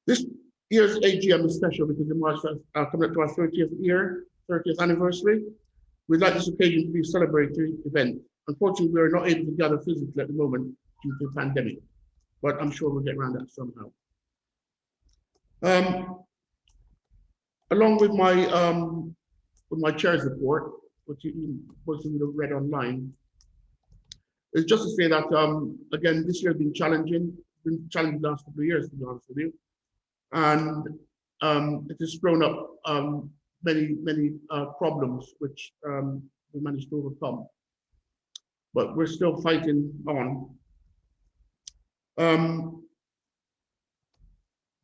This year's AGM is special because it marks coming up to our 30th anniversary. We'd like this occasion to be a celebratory event. Unfortunately, we are not able to gather physically at the moment due to the pandemic, but I'm sure we'll get around that somehow. Along with my chair's report, which most of you have read online, is just to say that again, this year has been challenging. It's been challenging the last couple of years, to be honest with you, and it has thrown up many problems which we managed to overcome. But we're still fighting on.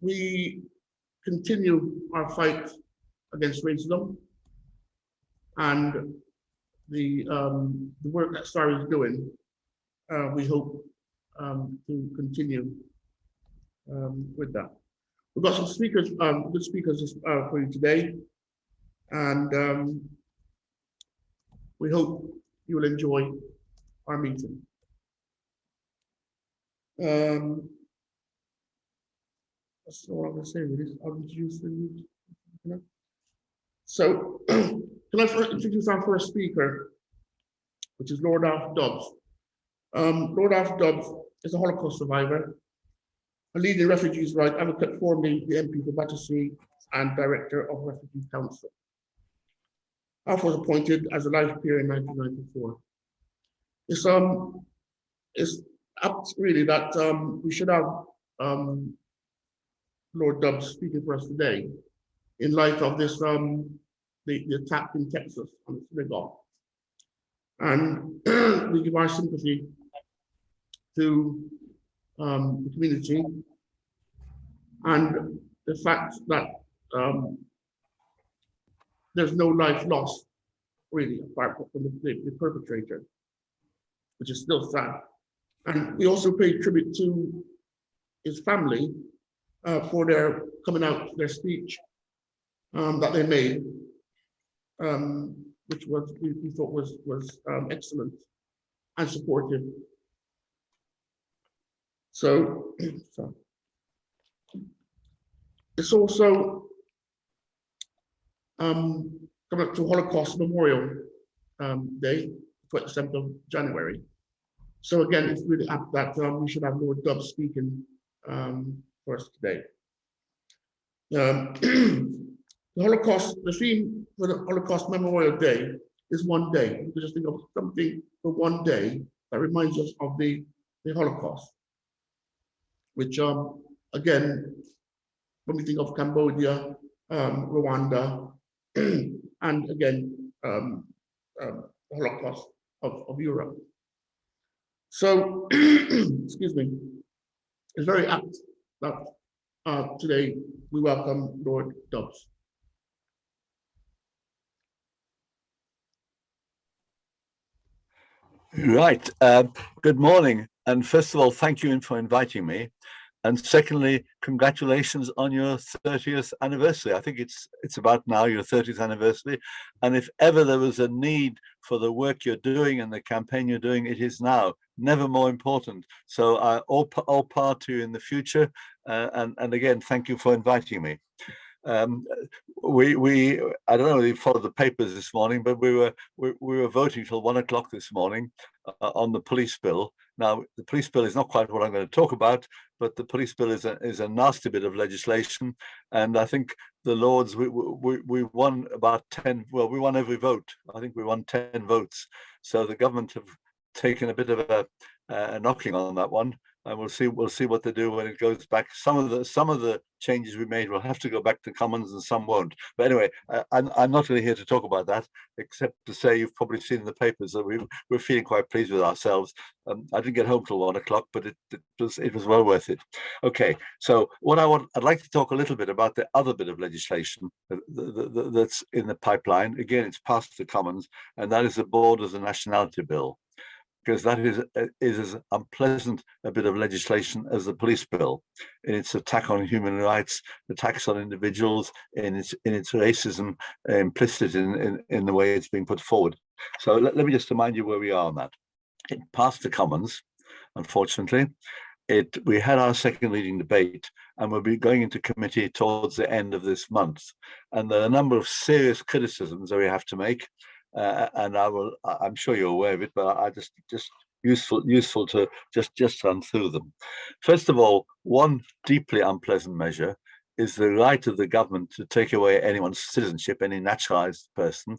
We continue our fight against racism, and the work that SAR is doing, we hope to continue with that. We've got some speakers, good speakers for you today, and we hope you will enjoy our meeting. That's all I'm going to say really. I'll introduce them. So, can I first introduce our first speaker, which is Lord Alf Dubs. Lord Alf Dubs is a Holocaust survivor, a leading refugees' rights advocate, formerly the MP for Battersea and Director of Refugee Council. Alf was appointed as a life peer in 1994. It's apt really that we should have Lord Dubs speaking for us today in light of this the attack in Texas on the synagogue. And we give our sympathy to the community and the fact that there's no life lost really apart from the perpetrator, which is still sad. And we also pay tribute to his family for their coming out, their speech that they made, which was we thought was excellent and supportive. So it's also coming up to Holocaust Memorial Day, 27th of January. So again, it's really apt that we should have Lord Dubs speaking for us today. The Holocaust, the theme for the Holocaust Memorial Day is one day. You can just think of something for one day that reminds us of the Holocaust, which again, when we think of Cambodia, Rwanda, and again, the Holocaust of Europe. So, excuse me, it's very apt that today we welcome Lord Dubs. Right. Good morning. And first of all, thank you for inviting me. And secondly, congratulations on your 30th anniversary. I think it's about now your 30th anniversary. And if ever there was a need for the work you're doing and the campaign you're doing, it is now. Never more important. So all power to you in the future. And again, thank you for inviting me. I don't know if you followed the papers this morning, but we were voting till 1 o'clock this morning on the police bill. Now, the police bill is not quite what I'm going to talk about, but the police bill is a nasty bit of legislation, and I think the Lords we won about 10. Well, we won every vote. I think we won 10 votes. So the government have taken a bit of a knocking on that one. And we'll see what they do when it goes back. Some of the changes we made will have to go back to Commons, and some won't. But anyway, I'm not really here to talk about that, except to say you've probably seen in the papers that we're feeling quite pleased with ourselves. I didn't get home till 1 o'clock, but it was well worth it. Okay, so I'd like to talk a little bit about the other bit of legislation that's in the pipeline. Again, it's past the Commons, and that is the Borders and Nationality Bill, because that is as unpleasant a bit of legislation as the police bill in its attack on human rights, attacks on individuals, in its racism implicit in the way it's being put forward. So let me just remind you where we are on that. It passed the Commons, unfortunately, we had our second reading debate, and we'll be going into committee towards the end of this month. And there are a number of serious criticisms that we have to make, and I'm sure you're aware of it, but I just useful to just run through them. First of all, one deeply unpleasant measure is the right of the government to take away anyone's citizenship, any naturalized person,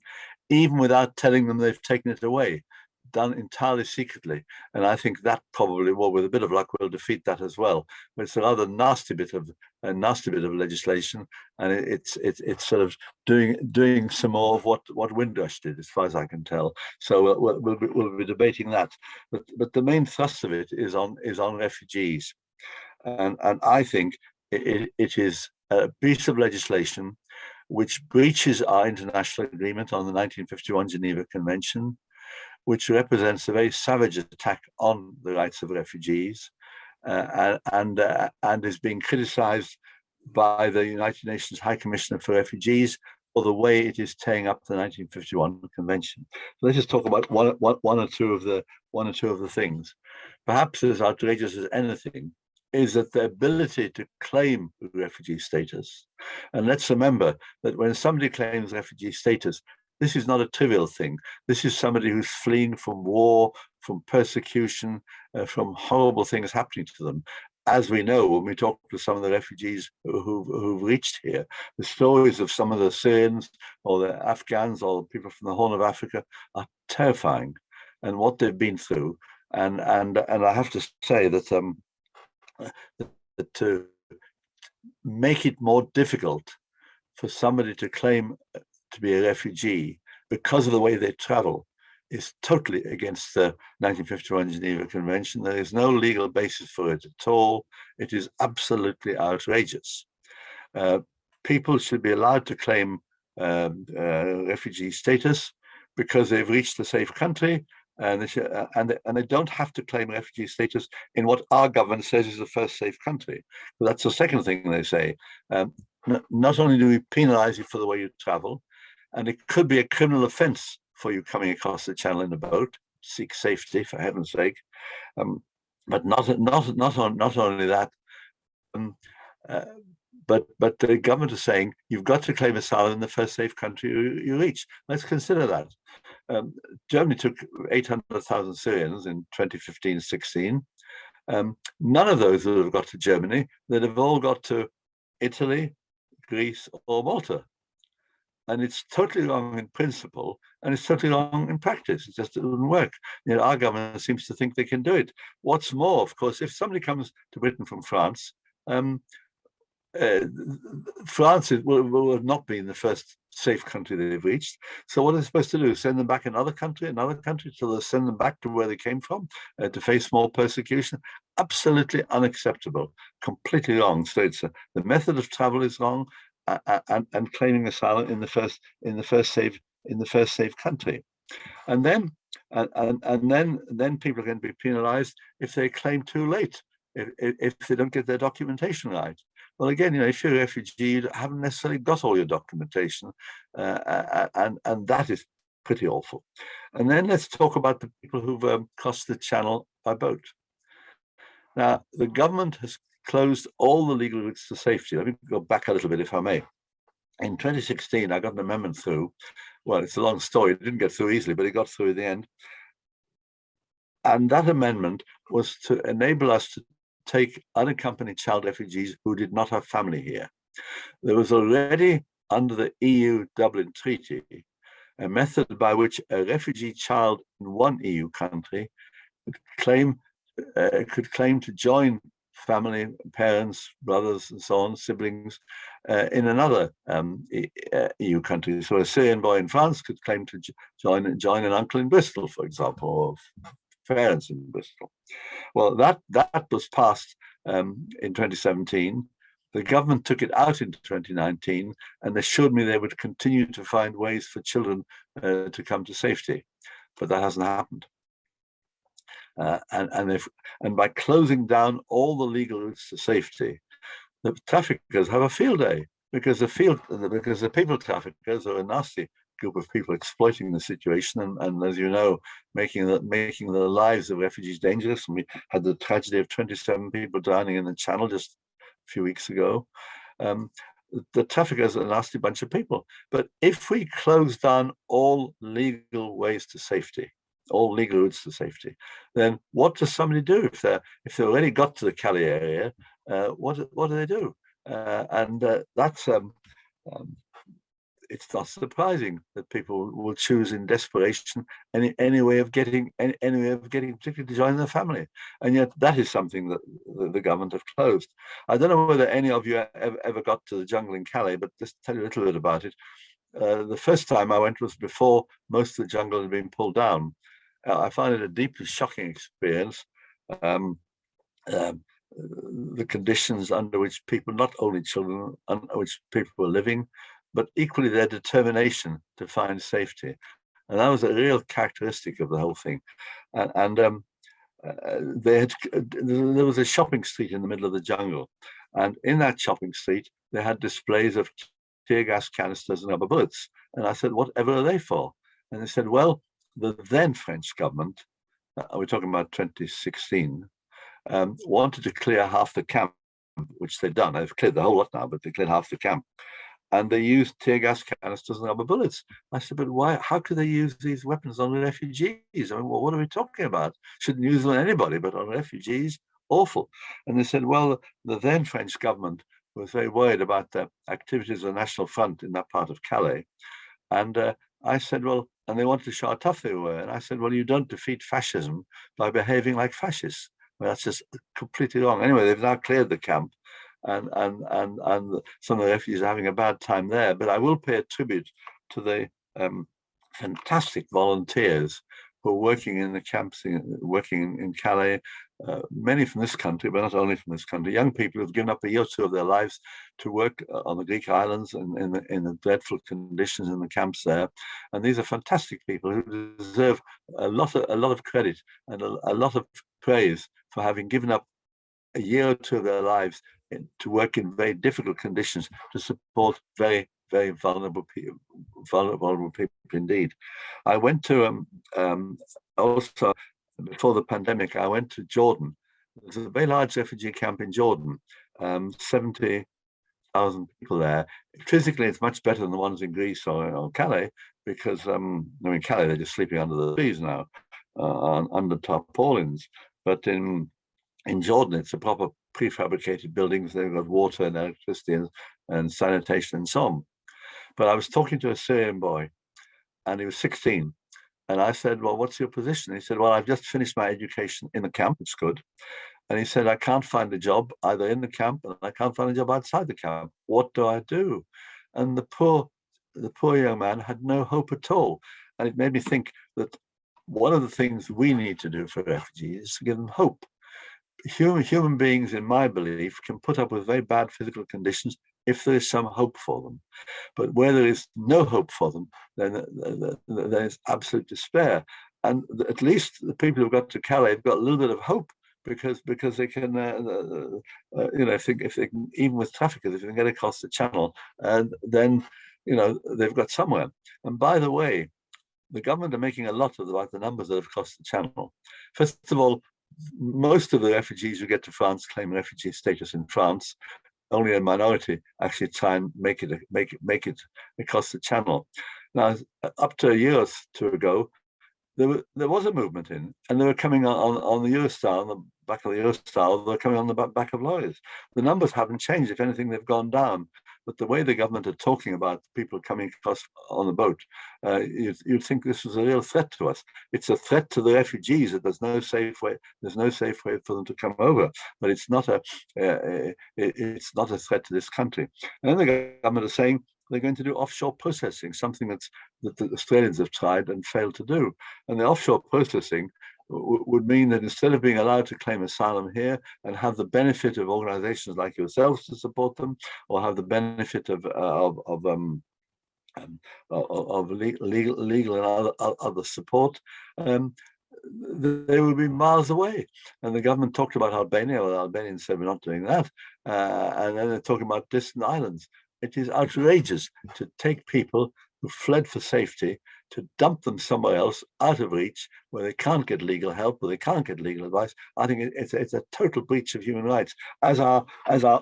even without telling them they've taken it away, done entirely secretly. And I think that probably, well, with a bit of luck, will defeat that as well. But it's a rather nasty bit of legislation, and it's sort of doing some more of what Windrush did, as far as I can tell. So we'll be debating that. But the main thrust of it is on refugees, and I think it is a piece of legislation which breaches our international agreement on the 1951 Geneva Convention, which represents a very savage attack on the rights of refugees, and is being criticized by the United Nations High Commissioner for Refugees for the way it is tearing up the 1951 Convention. So let's just talk about one or two of the things. Perhaps as outrageous as anything is that the ability to claim refugee status. And let's remember that when somebody claims refugee status, this is not a trivial thing. This is somebody who's fleeing from war, from persecution, from horrible things happening to them. As we know, when we talk to some of the refugees who've reached here, the stories of some of the Syrians or the Afghans or people from the Horn of Africa are terrifying, and what they've been through. And I have to say that to make it more difficult for somebody to claim to be a refugee because of the way they travel is totally against the 1951 Geneva Convention. There is no legal basis for it at all. It is absolutely outrageous. People should be allowed to claim refugee status because they've reached a safe country, and they don't have to claim refugee status in what our government says is the first safe country. So that's the second thing they say. Not only do we penalize you for the way you travel, and it could be a criminal offense for you coming across the channel in a boat, seek safety for heaven's sake. But not only that, but the government is saying you've got to claim asylum in the first safe country you reach. Let's consider that. Germany took 800,000 Syrians in 2015-16. None of those would have got to Germany. They'd have all got to Italy, Greece, or Malta. And it's totally wrong in principle, and it's totally wrong in practice. It just doesn't work. Our government seems to think they can do it. What's more, of course, if somebody comes to Britain from France, France will have not been the first safe country they've reached. So what are they supposed to do? Send them back another country till they send them back to where they came from to face more persecution? Absolutely unacceptable, completely wrong. So it's the method of travel is wrong, and claiming asylum in the first safe country, and then people are going to be penalised if they claim too late, if they don't get their documentation right. Well, again, if you're a refugee, you haven't necessarily got all your documentation, and that is pretty awful. And then let's talk about the people who've crossed the channel by boat. Now, the government has closed all the legal routes to safety. Let me go back a little bit, if I may. In 2016, I got an amendment through. Well, it's a long story. It didn't get through easily, but it got through in the end. And that amendment was to enable us to take unaccompanied child refugees who did not have family here. There was already, under the EU Dublin Treaty, a method by which a refugee child in one EU country could claim to join family, parents, brothers, and so on, siblings, in another EU country. So a Syrian boy in France could claim to join an uncle in Bristol, for example, or parents in Bristol. Well, that was passed in 2017. The government took it out in 2019, and they showed me they would continue to find ways for children to come to safety, but that hasn't happened. And by closing down all the legal routes to safety, the traffickers have a field day, because the people traffickers are a nasty group of people exploiting the situation, and as you know, making the lives of refugees dangerous. And we had the tragedy of 27 people drowning in the Channel just a few weeks ago. The traffickers are a nasty bunch of people. But if we close down all legal ways to safety, all legal routes to safety, then what does somebody do if they already got to the Calais area? What do they do? That's it's not surprising that people will choose in desperation any way of getting particularly to join their family, and yet that is something that the government have closed. I don't know whether any of you ever got to the jungle in Calais, but just tell you a little bit about it. The first time I went was before most of the jungle had been pulled down. I found it a deeply shocking experience. The conditions under which people, not only children, under which people were living, but equally their determination to find safety. And that was a real characteristic of the whole thing. There was a shopping street in the middle of the jungle. And in that shopping street, they had displays of tear gas canisters and rubber bullets. And I said, whatever are they for? And they said, well, the then French government, we're talking about 2016, wanted to clear half the camp, which they've done. They've cleared the whole lot now, but they cleared half the camp. And they used tear gas canisters and rubber bullets. I said, but why? How could they use these weapons on the refugees? I mean, what are we talking about? Shouldn't use them on anybody, but on refugees, awful. And they said, well, the then French government was very worried about the activities of the National Front in that part of Calais. And I said, well, and they wanted to show how tough they were. And I said, well, you don't defeat fascism by behaving like fascists. Well, that's just completely wrong. Anyway, they've now cleared the camp. And some of the refugees are having a bad time there. But I will pay a tribute to the fantastic volunteers who are working in the camps, working in Calais, many from this country, but not only from this country. Young people who've given up a year or two of their lives to work on the Greek islands and in the dreadful conditions in the camps there. And these are fantastic people who deserve a lot of credit and a lot of praise for having given up a year or two of their lives to work in very difficult conditions to support very, very vulnerable people indeed. I went to also before the pandemic. I went to Jordan. There's a very large refugee camp in Jordan, 70,000 people there. Physically, it's much better than the ones in Greece or Calais because Calais they're just sleeping under the trees now, under tarpaulins. But in Jordan, it's a proper prefabricated buildings. They've got water and electricity and sanitation and so on. But I was talking to a Syrian boy, and he was 16. And I said, well, what's your position? He said, well, I've just finished my education in the camp. It's good. And he said, I can't find a job either in the camp, and I can't find a job outside the camp. What do I do? And the poor young man had no hope at all. And it made me think that one of the things we need to do for refugees is to give them hope. Human beings, in my belief, can put up with very bad physical conditions if there is some hope for them. But where there is no hope for them, then there is absolute despair. And at least the people who've got to Calais have got a little bit of hope because they can, if they can, even with traffickers, if they can get across the channel, and then they've got somewhere. And by the way, the government are making a lot about the numbers that have crossed the channel. First of all, most of the refugees who get to France claim refugee status in France. Only a minority actually try and make it across the channel. Now, up to a year or two ago, there was a movement in, and they were coming on the Eurostar, on the back of the Eurostar, they were coming on the back of lorries. The numbers haven't changed. If anything, they've gone down. But the way the government are talking about people coming across on the boat, you'd think this was a real threat to us. It's a threat to the refugees that there's no safe way for them to come over. But it's not a threat to this country. And then the government are saying they're going to do offshore processing, something that the Australians have tried and failed to do. And the offshore processing would mean that instead of being allowed to claim asylum here and have the benefit of organizations like yourselves to support them, or have the benefit of legal and other support, they would be miles away. And the government talked about Albania. Well, the Albanians said we're not doing that. And then they're talking about distant islands. It is outrageous to take people who fled for safety, to dump them somewhere else out of reach where they can't get legal help, where they can't get legal advice. I think it's a total breach of human rights, as are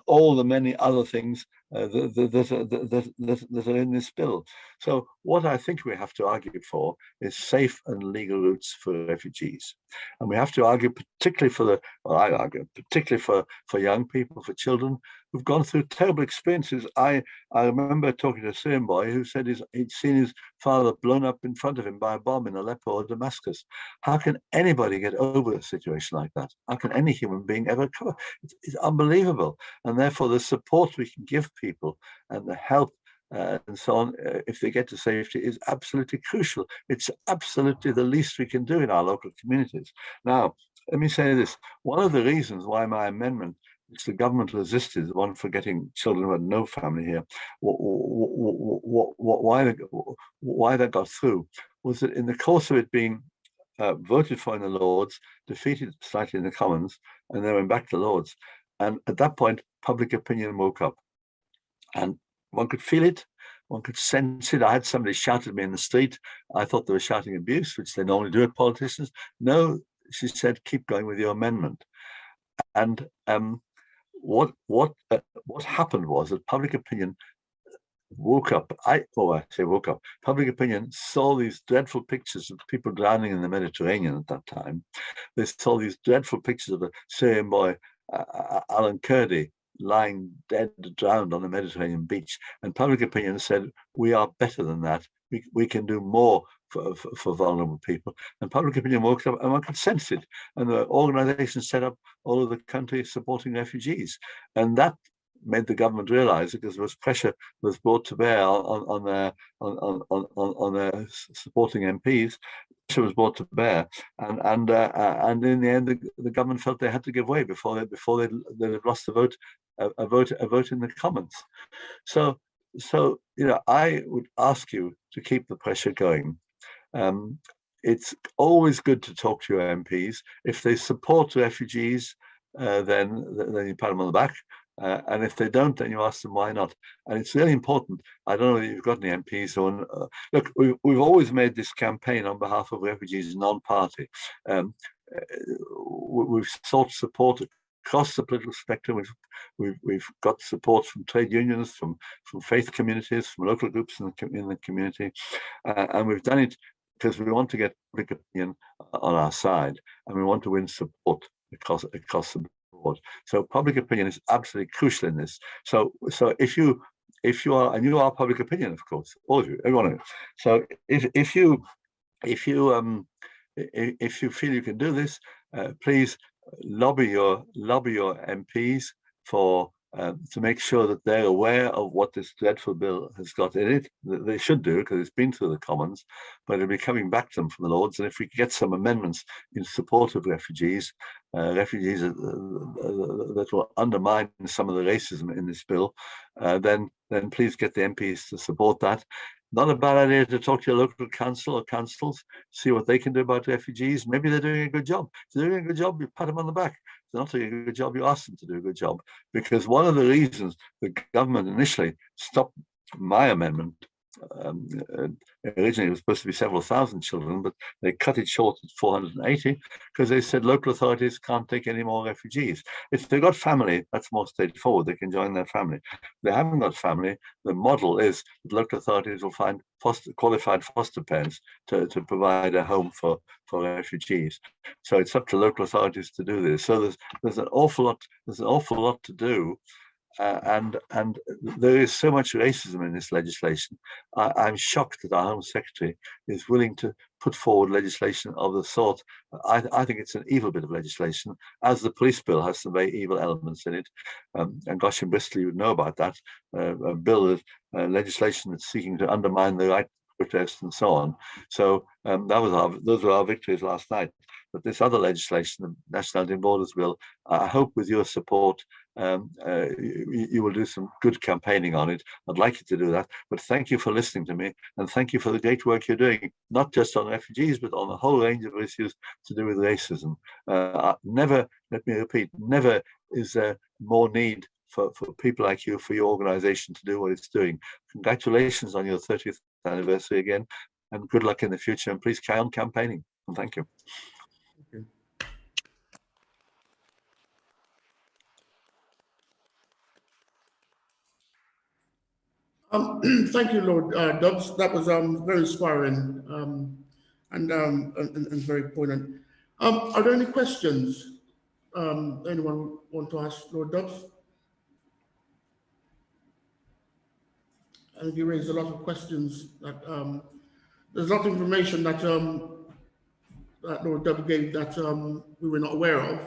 all the many other things that are in this bill. So what I think we have to argue for is safe and legal routes for refugees. And we have to argue particularly for I argue particularly for young people, for children who've gone through terrible experiences. I remember talking to a Syrian boy who said he'd seen his father blown up in front of him by a bomb in Aleppo or Damascus. How can anybody get over a situation like that? How can any human being ever recover? It's unbelievable. And therefore the support we can give people and the help and so on, if they get to safety, is absolutely crucial. It's absolutely the least we can do in our local communities. Now, let me say this. One of the reasons why my amendment, which the government resisted, the one for getting children who had no family here, why that got through, was that in the course of it being voted for in the Lords, defeated slightly in the Commons, and then went back to the Lords. And at that point, public opinion woke up. And one could feel it, one could sense it. I had somebody shout at me in the street. I thought they were shouting abuse, which they normally do at politicians. No, she said, keep going with your amendment. And what happened was that public opinion woke up. Public opinion saw these dreadful pictures of people drowning in the Mediterranean at that time. They saw these dreadful pictures of a Syrian boy, Alan Kurdi, lying dead, drowned on the Mediterranean beach. And public opinion said, we are better than that. We can do more for vulnerable people. And public opinion woke up, and one could sense it. And the organizations set up all over the country supporting refugees. And that made the government realize, because there was pressure that was brought to bear on their supporting MPs, pressure was brought to bear, and in the end, the government felt they had to give way before they'd lost the vote, a vote in the Commons. So I would ask you to keep the pressure going. It's always good to talk to your MPs. If they support refugees, then you pat them on the back. And if they don't, then you ask them why not. And it's really important. I don't know if you've got any MPs on. Look, we've always made this campaign on behalf of refugees non-party. We've sought support across the political spectrum. We've got support from trade unions, from faith communities, from local groups in the community, and we've done it because we want to get public opinion on our side, and we want to win support across the board. So public opinion is absolutely crucial in this. So if you are, and you are public opinion, of course, all of you, every one of you. So if you feel you can do this, please lobby your MPs for to make sure that they're aware of what this dreadful bill has got in it. They should do, because it's been through the Commons, but it'll be coming back to them from the Lords. And if we get some amendments in support of refugees that will undermine some of the racism in this bill, then please get the MPs to support that. Not a bad idea to talk to your local council or councils, see what they can do about refugees. Maybe they're doing a good job. If they're doing a good job, you pat them on the back. If they're not doing a good job, you ask them to do a good job. Because one of the reasons the government initially stopped my amendment, originally it was supposed to be several thousand children, but they cut it short at 480 because they said local authorities can't take any more refugees. If they've got family, that's more straightforward. They can join their family. If they haven't got family, the model is that local authorities will find qualified foster parents to provide a home for refugees. So it's up to local authorities to do this. So there's an awful lot to do. And there is so much racism in this legislation. I'm shocked that our Home Secretary is willing to put forward legislation of the sort. I think it's an evil bit of legislation, as the police bill has some very evil elements in it. And gosh, in Bristol, you would know about that. A bill, legislation that's seeking to undermine the right to protest and so on. So those were our victories last night. But this other legislation, the Nationality and Borders Bill, I hope with your support, you will do some good campaigning on it. I'd like you to do that. But thank you for listening to me, and thank you for the great work you're doing, not just on refugees, but on a whole range of issues to do with racism. Never, let me repeat, never is there more need for people like you, for your organization to do what it's doing. Congratulations on your 30th anniversary again, and good luck in the future. And please carry on campaigning. And thank you. Okay. Thank you, Lord Dubs. That was very inspiring and very poignant. Are there any questions? Anyone want to ask Lord Dubs? I think you raised a lot of questions. That there's a lot of information that that Lord Dubs gave that we were not aware of,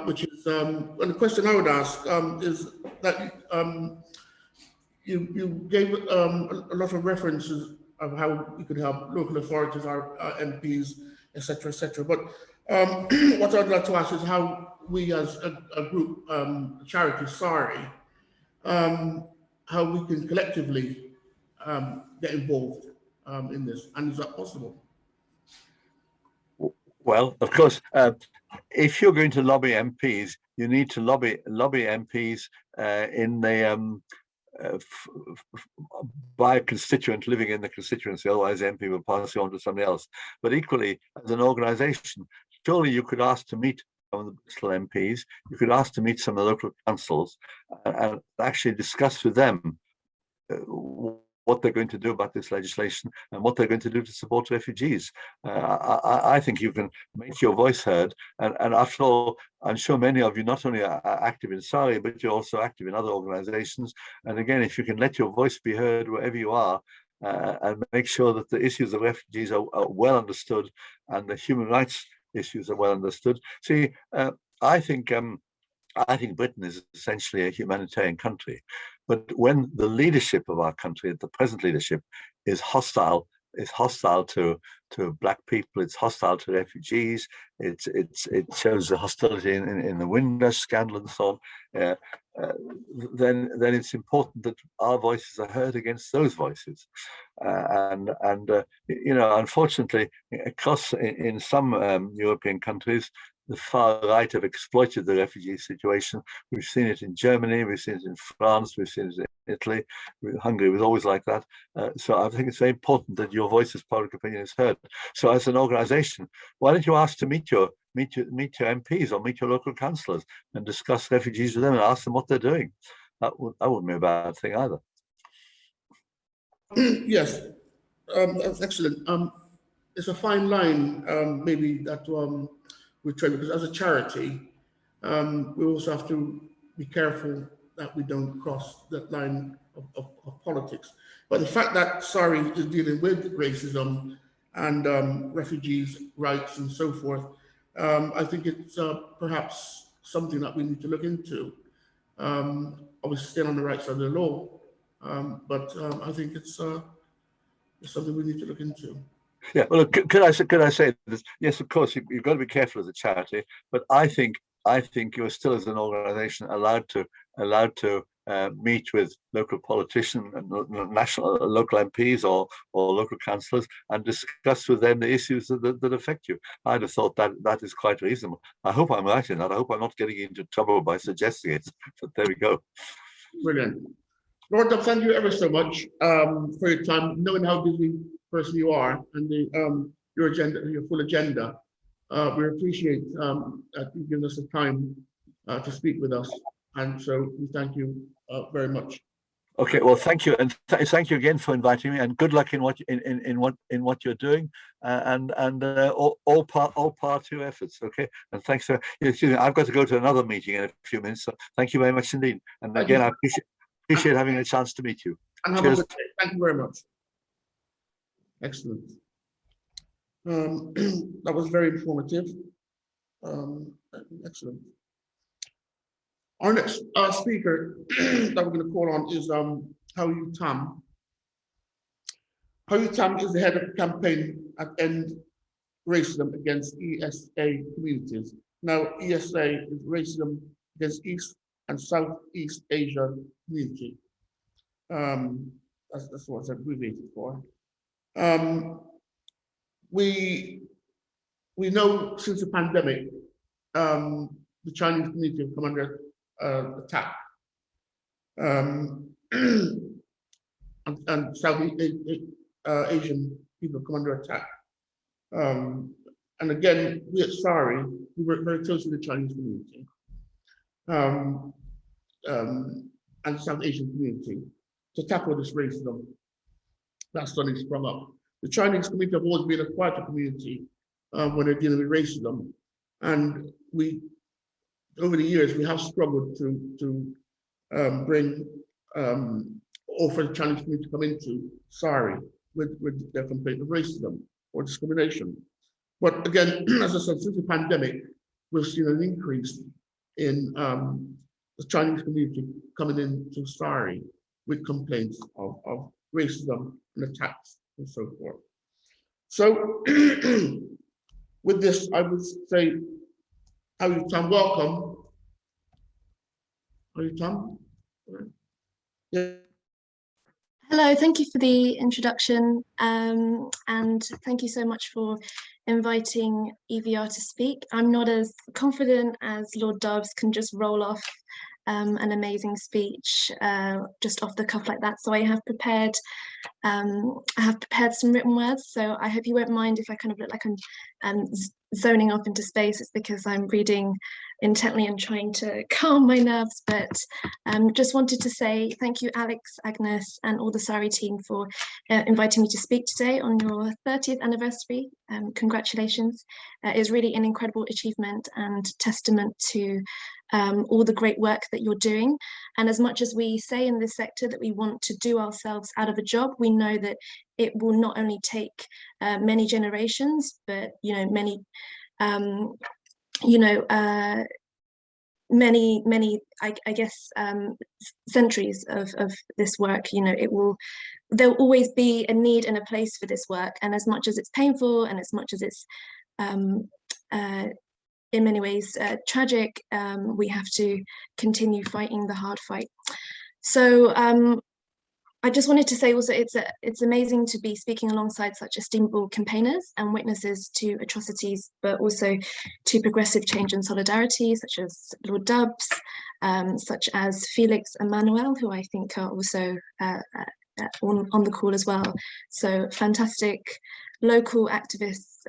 which is and the question I would ask is that you gave a lot of references of how we could help local authorities, our MPs, etc., etc. But what I'd like to ask is how we as a group, charity, sorry, how we can collectively get involved in this, and is that possible? Well, of course, if you're going to lobby MPs, you need to lobby MPs in the by a constituent living in the constituency, otherwise the MP will pass you on to somebody else. But equally, as an organisation, surely you could ask to meet some of the Bristol MPs, you could ask to meet some of the local councils and actually discuss with them what they're going to do about this legislation and what they're going to do to support refugees. I think you can make your voice heard. And after all, I'm sure many of you not only are active in SARI, but you're also active in other organizations. And again, if you can let your voice be heard wherever you are, and make sure that the issues of refugees are well understood and the human rights issues are well understood. See, I think Britain is essentially a humanitarian country, but when the leadership of our country, the present leadership, is hostile to black people, it's hostile to refugees, it shows the hostility in the Windrush scandal and so on, then it's important that our voices are heard against those voices. You know, unfortunately, across in some European countries, the far right have exploited the refugee situation. We've seen it in Germany, we've seen it in France, we've seen it in Italy. Hungary was always like that. So I think it's very important that your voice as public opinion is heard. So as an organisation, why don't you ask to meet your MPs or meet your local councillors and discuss refugees with them and ask them what they're doing? That wouldn't be a bad thing either. Yes, that's excellent. It's a fine line, maybe that we try, because as a charity, we also have to be careful that we don't cross that line of politics. But the fact that SARI is dealing with racism and refugees' rights and so forth, I think it's perhaps something that we need to look into. Obviously, staying on the right side of the law, but I think it's something we need to look into. Yeah, well, could I say this? Yes, of course, you've got to be careful as a charity, but I think you're still, as an organisation, allowed to meet with local politicians and local MPs or local councillors and discuss with them the issues that affect you. I'd have thought that is quite reasonable. I hope I'm right in that. I hope I'm not getting into trouble by suggesting it. But there we go. Brilliant. Lord Dubs, thank you ever so much for your time, knowing how busy person you are and your agenda, your full agenda. We appreciate that you've given us the time to speak with us, and so we thank you very much. Okay, well, thank you, and thank you again for inviting me, and good luck in what what you're doing, and all part to your efforts. Okay, and thanks for. Excuse me, I've got to go to another meeting in a few minutes. So thank you very much indeed, and again, I appreciate having a chance to meet you. And have a good day. Thank you very much. Excellent. That was very informative. Excellent. Our next speaker that we're going to call on is Hau-Yu Tam. Hau-Yu Tam is the head of campaign at End Racism Against ESEA Communities. Now, ESEA is Racism Against East and Southeast Asia Community. That's what it's abbreviated for. We know since the pandemic, the Chinese community have come under attack. And and Asian people come under attack. And again, we at SARI, we work very closely with the Chinese community and South Asian community to tackle this racism that's suddenly sprung up. The Chinese community have always been a quieter community when they're dealing with racism, and we, over the years, we have struggled to bring or for the Chinese community to come into SARI with their complaint of racism or discrimination. But again, as I said, since the pandemic, we've seen an increase in the Chinese community coming into SARI with complaints of racism and attacks and so forth. So with this, I would say, Hau-Yu Tam, welcome. Hau-Yu Tam? Yeah. Hello, thank you for the introduction, and thank you so much for inviting EVR to speak. I'm not as confident as Lord Dubs can just roll off an amazing speech just off the cuff like that. So I have prepared some written words. So I hope you won't mind if I kind of look like I'm zoning off into space. It's because I'm reading intently and trying to calm my nerves. But just wanted to say thank you, Alex, Agnes, and all the SARI team for inviting me to speak today on your 30th anniversary. Congratulations. It is really an incredible achievement and testament to all the great work that you're doing. And as much as we say in this sector that we want to do ourselves out of a job, we know that it will not only take many generations, but many I guess centuries of this work. There'll always be a need and a place for this work, and as much as it's painful and as much as it's in many ways tragic, we have to continue fighting the hard fight. So I just wanted to say also it's amazing to be speaking alongside such estimable campaigners and witnesses to atrocities, but also to progressive change and solidarity, such as Lord Dubs, such as Felix and Manoel, who I think are also on the call as well. So fantastic local activists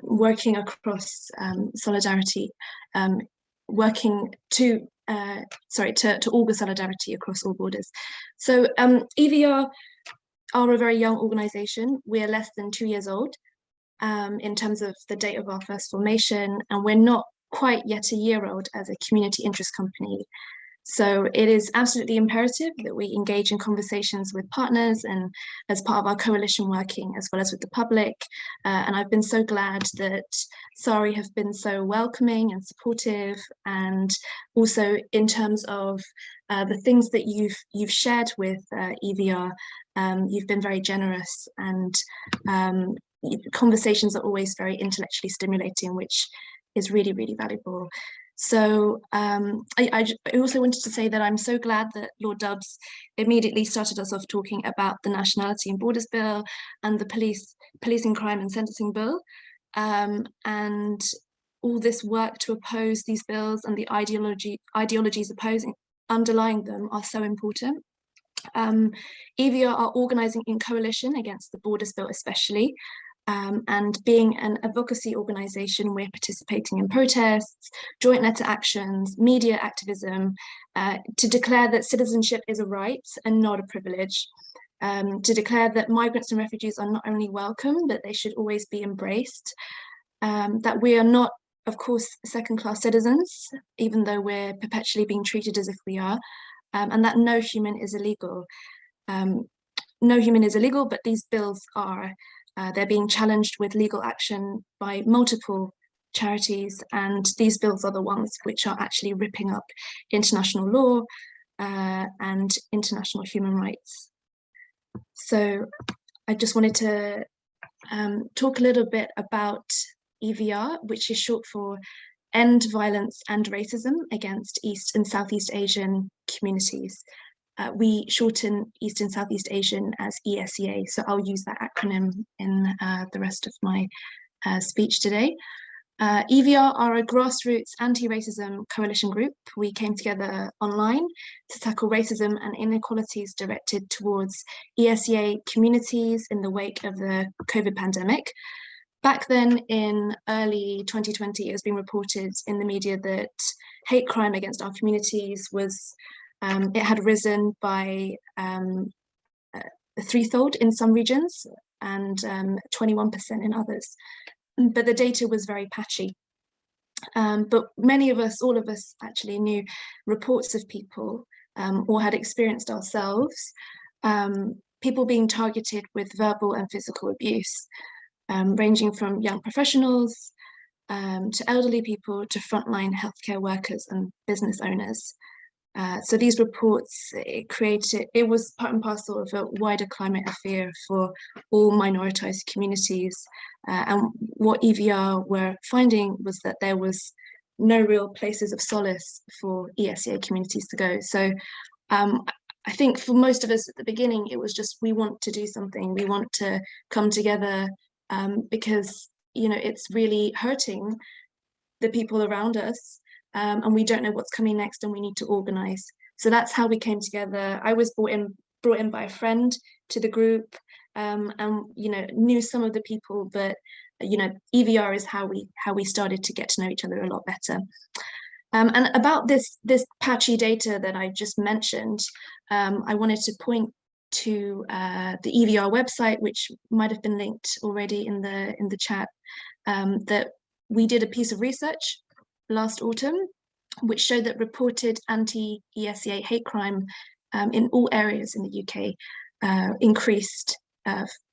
working across solidarity, working to augur solidarity across all borders. So EVR are a very young organisation. We're less than 2 years old in terms of the date of our first formation, and we're not quite yet a year old as a community interest company. So it is absolutely imperative that we engage in conversations with partners and as part of our coalition working, as well as with the public. And I've been so glad that SARI have been so welcoming and supportive, and also in terms of the things that you've shared with EVR, you've been very generous, and conversations are always very intellectually stimulating, which is really, really valuable. So I also wanted to say that I'm so glad that Lord Dubs immediately started us off talking about the Nationality and Borders Bill and the Policing Crime and Sentencing Bill, and all this work to oppose these bills and the ideologies underlying them are so important. EVR are organising in coalition against the Borders Bill especially, and being an advocacy organisation, we're participating in protests, joint letter actions, media activism, to declare that citizenship is a right and not a privilege, to declare that migrants and refugees are not only welcome, but they should always be embraced, that we are not, of course, second-class citizens, even though we're perpetually being treated as if we are, and that no human is illegal. No human is illegal, but these bills are. They're being challenged with legal action by multiple charities, and these bills are the ones which are actually ripping up international law and international human rights. So I just wanted to talk a little bit about EVR, which is short for End Violence and Racism Against East and Southeast Asian Communities. We shorten East and Southeast Asian as ESEA, so I'll use that acronym in the rest of my speech today. EVR are a grassroots anti-racism coalition group. We came together online to tackle racism and inequalities directed towards ESEA communities in the wake of the COVID pandemic. Back then, in early 2020, it has been reported in the media that hate crime against our communities was, it had risen by threefold in some regions and 21% in others. But the data was very patchy. But many of us, all of us actually knew reports of people or had experienced ourselves, people being targeted with verbal and physical abuse, ranging from young professionals to elderly people to frontline healthcare workers and business owners. So these reports, it was part and parcel of a wider climate of fear for all minoritized communities. And what EVR were finding was that there was no real places of solace for ESEA communities to go. So I think for most of us at the beginning, it was just, we want to do something, we want to come together because, you know, it's really hurting the people around us. And we don't know what's coming next and we need to organize. So that's how we came together. I was brought in by a friend to the group and, you know, knew some of the people, but, you know, EVR is how we started to get to know each other a lot better. And about this patchy data that I just mentioned, I wanted to point to the EVR website, which might have been linked already in the chat, that we did a piece of research last autumn, which showed that reported anti-ESEA hate crime in all areas in the UK increased,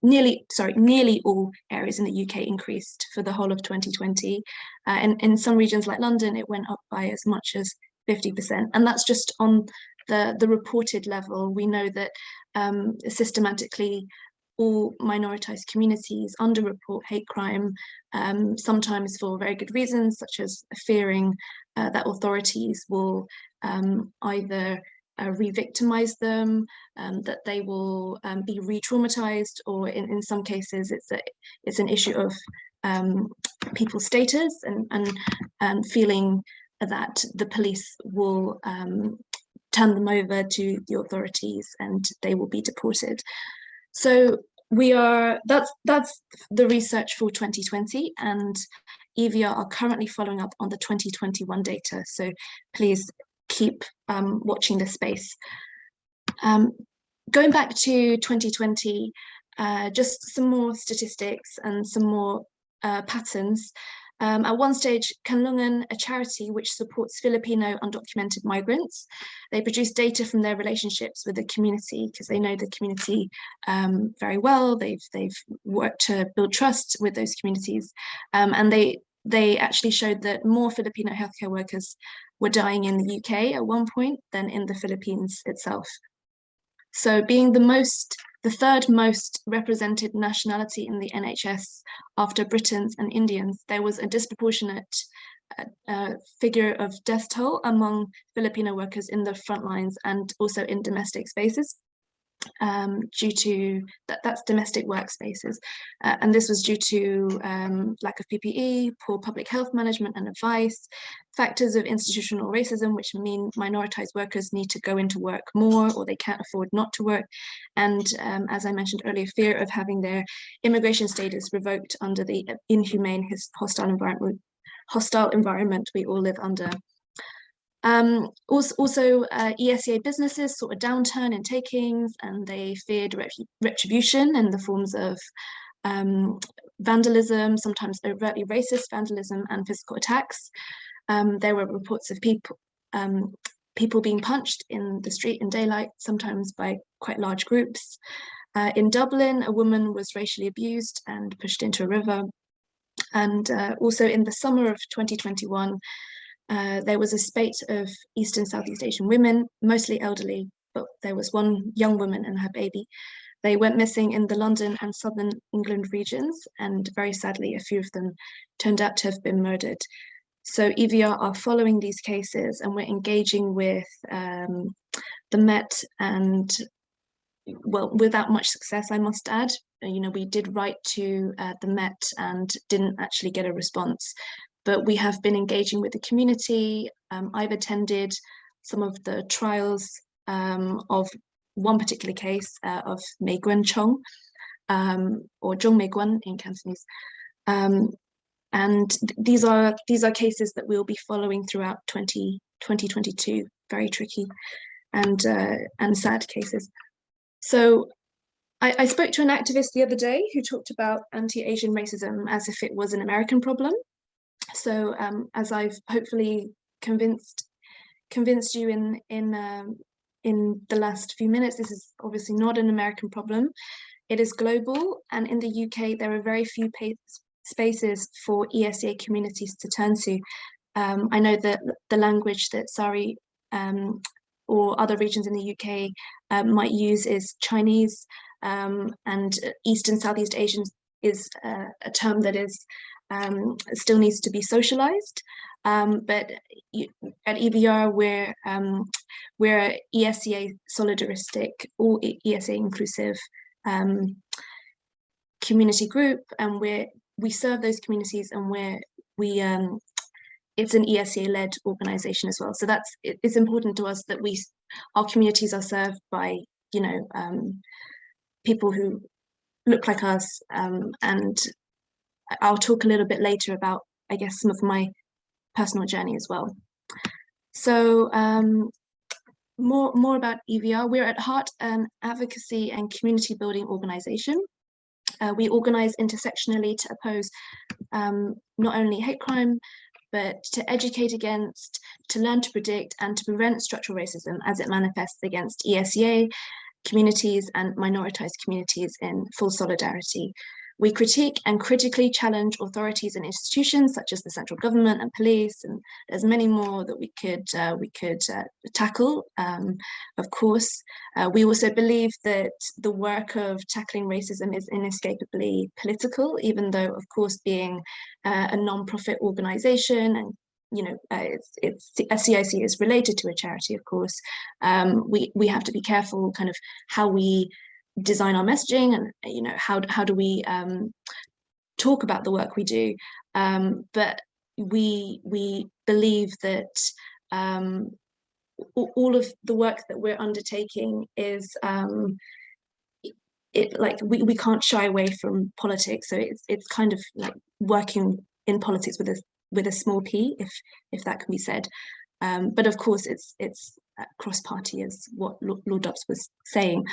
nearly all areas in the UK increased for the whole of 2020. And in some regions like London, it went up by as much as 50%. And that's just on the reported level. We know that systematically, all minoritized communities underreport hate crime, sometimes for very good reasons, such as fearing that authorities will either re-victimize them, that they will be re-traumatized, or in some cases it's an issue of people's status and feeling that the police will turn them over to the authorities and they will be deported. So that's the research for 2020, and EVR are currently following up on the 2021 data. So please keep watching this space. Going back to 2020, just some more statistics and some more patterns. At one stage, Kanlungan, a charity which supports Filipino undocumented migrants, they produce data from their relationships with the community because they know the community very well. They've worked to build trust with those communities, and they actually showed that more Filipino healthcare workers were dying in the UK at one point than in the Philippines itself. So being the third most represented nationality in the NHS after Britons and Indians, there was a disproportionate figure of death toll among Filipino workers in the front lines and also in domestic spaces, due to that's domestic workspaces. And this was due to lack of PPE, poor public health management and advice, factors of institutional racism, which mean minoritized workers need to go into work more or they can't afford not to work. And as I mentioned earlier, fear of having their immigration status revoked under the inhumane, hostile environment we all live under. Also, ESEA businesses saw a downturn in takings and they feared retribution in the forms of vandalism, sometimes overtly racist vandalism and physical attacks. There were reports of people being punched in the street in daylight, sometimes by quite large groups. In Dublin, a woman was racially abused and pushed into a river. And also in the summer of 2021, there was a spate of East and Southeast Asian women, mostly elderly, but there was one young woman and her baby. They went missing in the London and Southern England regions, and very sadly, a few of them turned out to have been murdered. So EVR are following these cases, and we're engaging with the Met, and well, without much success, I must add. You know, we did write to the Met and didn't actually get a response. but we have been engaging with the community. I've attended some of the trials of one particular case of Mei Guan Chong, or Zhong Mei Guan in Cantonese. And these are cases that we'll be following throughout 2022, very tricky and sad cases. So I spoke to an activist the other day who talked about anti-Asian racism as if it was an American problem. So as I've hopefully convinced you in the last few minutes, this is obviously not an American problem. It is global, and in the UK there are very few spaces for ESEA communities to turn to. I know that the language that Sari or other regions in the UK might use is Chinese, and East and Southeast Asian is a term that is still needs to be socialized. But at EVR, we're ESEA solidaristic or ESEA inclusive community group, and we serve those communities, and it's an ESEA-led organization as well. So it's important to us that our communities are served by, you know, people who look like us, and I'll talk a little bit later about, I guess, some of my personal journey as well. So more about EVR. We're at heart an advocacy and community building organization. We organize intersectionally to oppose not only hate crime, but to educate against, to learn to predict, and to prevent structural racism as it manifests against ESEA communities and minoritized communities in full solidarity. We critique and critically challenge authorities and institutions such as the central government and police, and there's many more that we could tackle. Of course, we also believe that the work of tackling racism is inescapably political, even though, of course, being a non-profit organization, and you know, a CIC is related to a charity, of course. We have to be careful, kind of how we design our messaging, and you know, how do we talk about the work we do, but we believe that all of the work that we're undertaking is we can't shy away from politics. So it's kind of like working in politics with a small p, if that can be said, but of course it's cross-party, as what Lord Dubs was saying.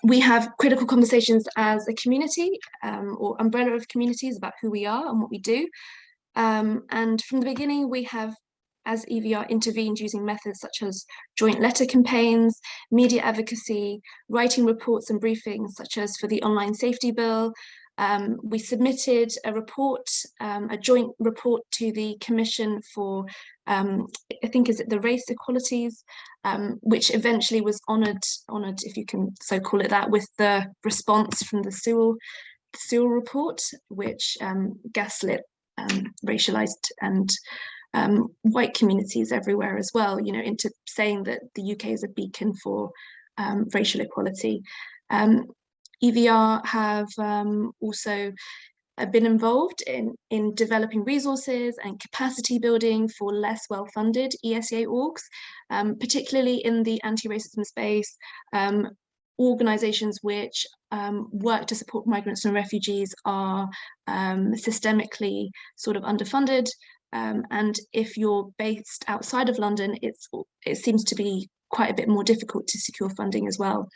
We have critical conversations as a community, or umbrella of communities, about who we are and what we do. And from the beginning, we have, as EVR, intervened using methods such as joint letter campaigns, media advocacy, writing reports and briefings, such as for the online safety bill. We submitted a report, a joint report to the Commission for, I think, is it the race equalities, which eventually was honoured, if you can so call it that, with the response from the Sewell report, which gaslit racialized and white communities everywhere as well, you know, into saying that the UK is a beacon for racial equality. EVR have also been involved in developing resources and capacity building for less well-funded ESEA orgs, particularly in the anti-racism space. Organizations which work to support migrants and refugees are systemically sort of underfunded, and if you're based outside of London, it seems to be quite a bit more difficult to secure funding as well.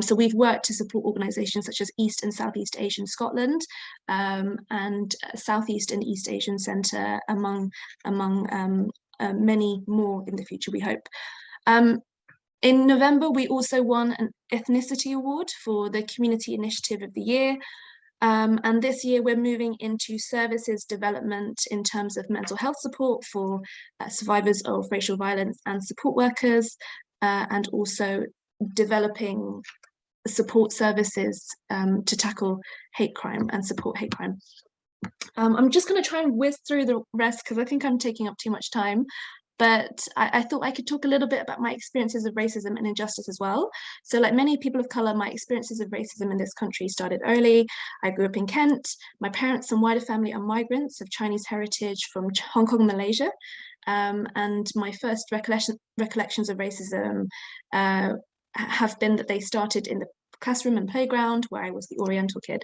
So we've worked to support organisations such as East and Southeast Asian Scotland, and Southeast and East Asian Centre, among many more in the future, we hope. In November, we also won an Ethnicity Award for the Community Initiative of the Year. And this year we're moving into services development in terms of mental health support for survivors of racial violence and support workers, and also developing support services to tackle hate crime and support hate crime. I'm just going to try and whiz through the rest because I think I'm taking up too much time. but I thought I could talk a little bit about my experiences of racism and injustice as well. So like many people of color, my experiences of racism in this country started early. I grew up in Kent. My parents and wider family are migrants of Chinese heritage from Hong Kong, Malaysia. And my first recollections of racism have been that they started in the classroom and playground, where I was the Oriental kid.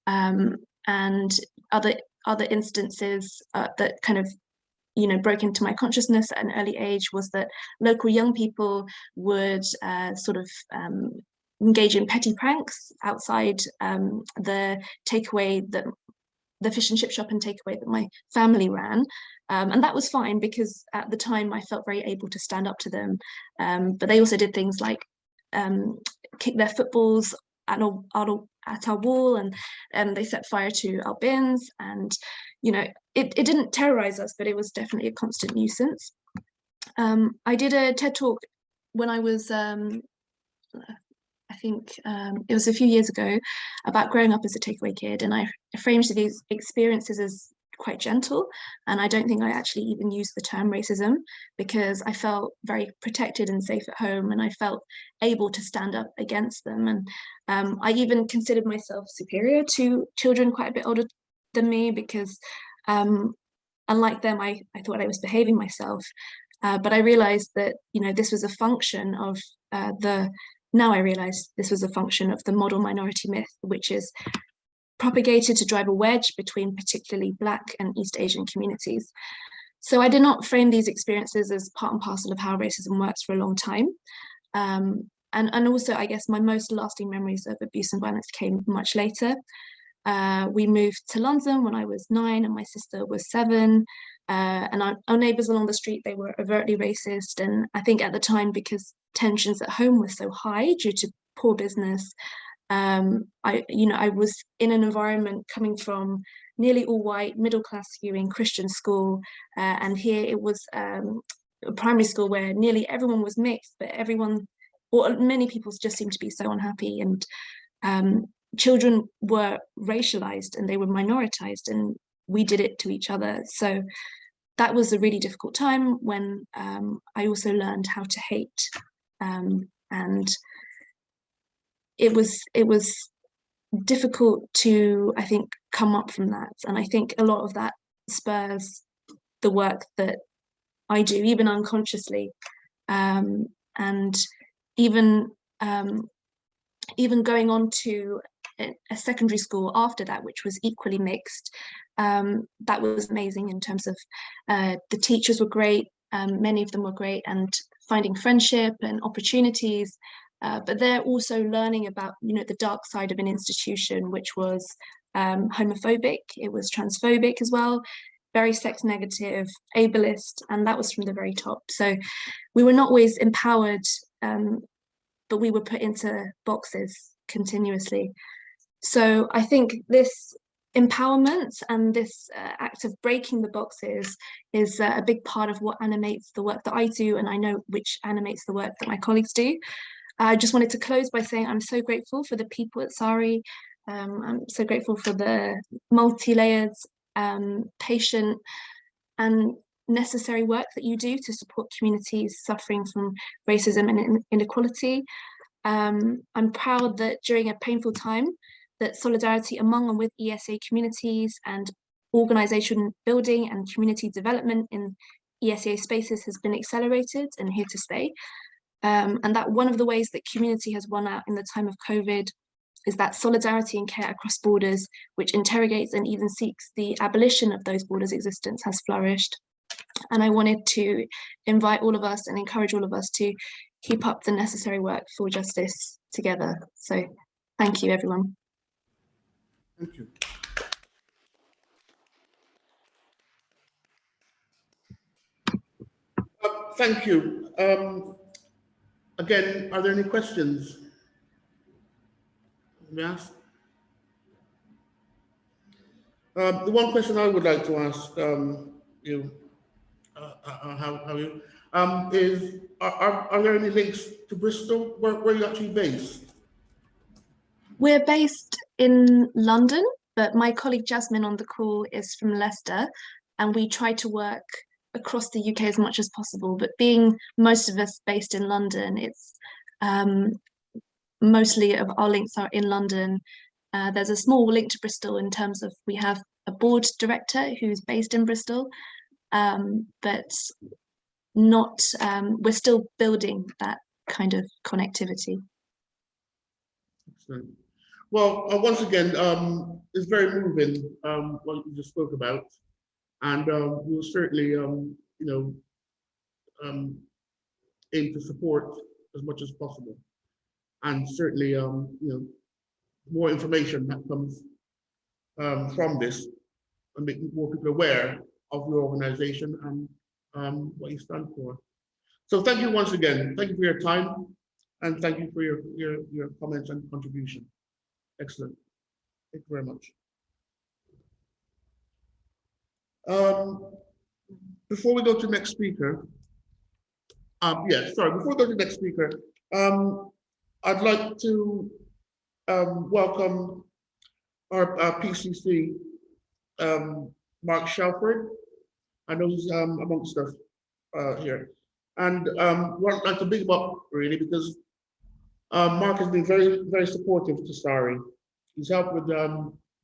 And other instances that kind of broke into my consciousness at an early age was that local young people would sort of engage in petty pranks outside the takeaway, the fish and chip shop and takeaway that my family ran. And that was fine because at the time I felt very able to stand up to them. But they also did things like kick their footballs at our wall, and they set fire to our bins, and it didn't terrorize us, but it was definitely a constant nuisance. I did a TED talk when I was I think it was a few years ago, about growing up as a takeaway kid, and I framed these experiences as quite gentle, and I don't think I actually even used the term racism, because I felt very protected and safe at home, and I felt able to stand up against them. And I even considered myself superior to children quite a bit older than me, because unlike them, I thought I was behaving myself, but I realized that this was a function of now I realize this was a function of the model minority myth, which is propagated to drive a wedge between particularly Black and East Asian communities. So I did not frame these experiences as part and parcel of how racism works for a long time. And also, I guess my most lasting memories of abuse and violence came much later. We moved to London when I was 9 and my sister was 7. And our neighbours along the street, they were overtly racist. And I think at the time, because tensions at home were so high due to poor business, I was in an environment coming from nearly all white, middle class skewing Christian school. And here it was a primary school where nearly everyone was mixed, but everyone, or many people, just seemed to be so unhappy. And children were racialized and they were minoritized, and we did it to each other. So that was a really difficult time when I also learned how to hate, and it was difficult to, I think, come up from that. And I think a lot of that spurs the work that I do, even unconsciously, and even going on to a secondary school after that, which was equally mixed. That was amazing in terms of the teachers were great, many of them were great, and finding friendship and opportunities. But they're also learning about the dark side of an institution, which was homophobic, it was transphobic as well, very sex negative, ableist, and that was from the very top. So we were not always empowered, but we were put into boxes continuously. So I think this empowerment and this act of breaking the boxes is a big part of what animates the work that I do, and I know which animates the work that my colleagues do. I just wanted to close by saying I'm so grateful for the people at SARI. I'm so grateful for the multi-layered, patient and necessary work that you do to support communities suffering from racism and inequality. I'm proud that during a painful time, that solidarity among and with ESEA communities and organisation building and community development in ESEA spaces has been accelerated and here to stay. And that one of the ways that community has won out in the time of COVID is that solidarity and care across borders, which interrogates and even seeks the abolition of those borders' existence, has flourished. And I wanted to invite all of us and encourage all of us to keep up the necessary work for justice together. So thank you, everyone. Thank you. Thank you. Again, are there any questions? Yes. The one question I would like to ask you, Hau-Yu, is: are there any links to Bristol? Where are you actually based? We're based in London, but my colleague Jasmine on the call is from Leicester, and we try to work across the UK as much as possible, but being most of us based in London, it's mostly of our links are in London. There's a small link to Bristol in terms of we have a board director who's based in Bristol, but not, we're still building that kind of connectivity. Excellent. Well, once again, it's very moving what you just spoke about, and we'll certainly, aim to support as much as possible, and certainly, more information that comes from this, and making more people aware of your organization and what you stand for. So thank you once again. Thank you for your time, and thank you for your comments and contribution. Excellent. Thank you very much. Before we go to the next speaker, before we go to the next speaker, I'd like to welcome our PCC, Mark Shelford. I know he's amongst us here. And I'd like to big him up, really, because Mark has been very, very supportive to SARI. He's helped with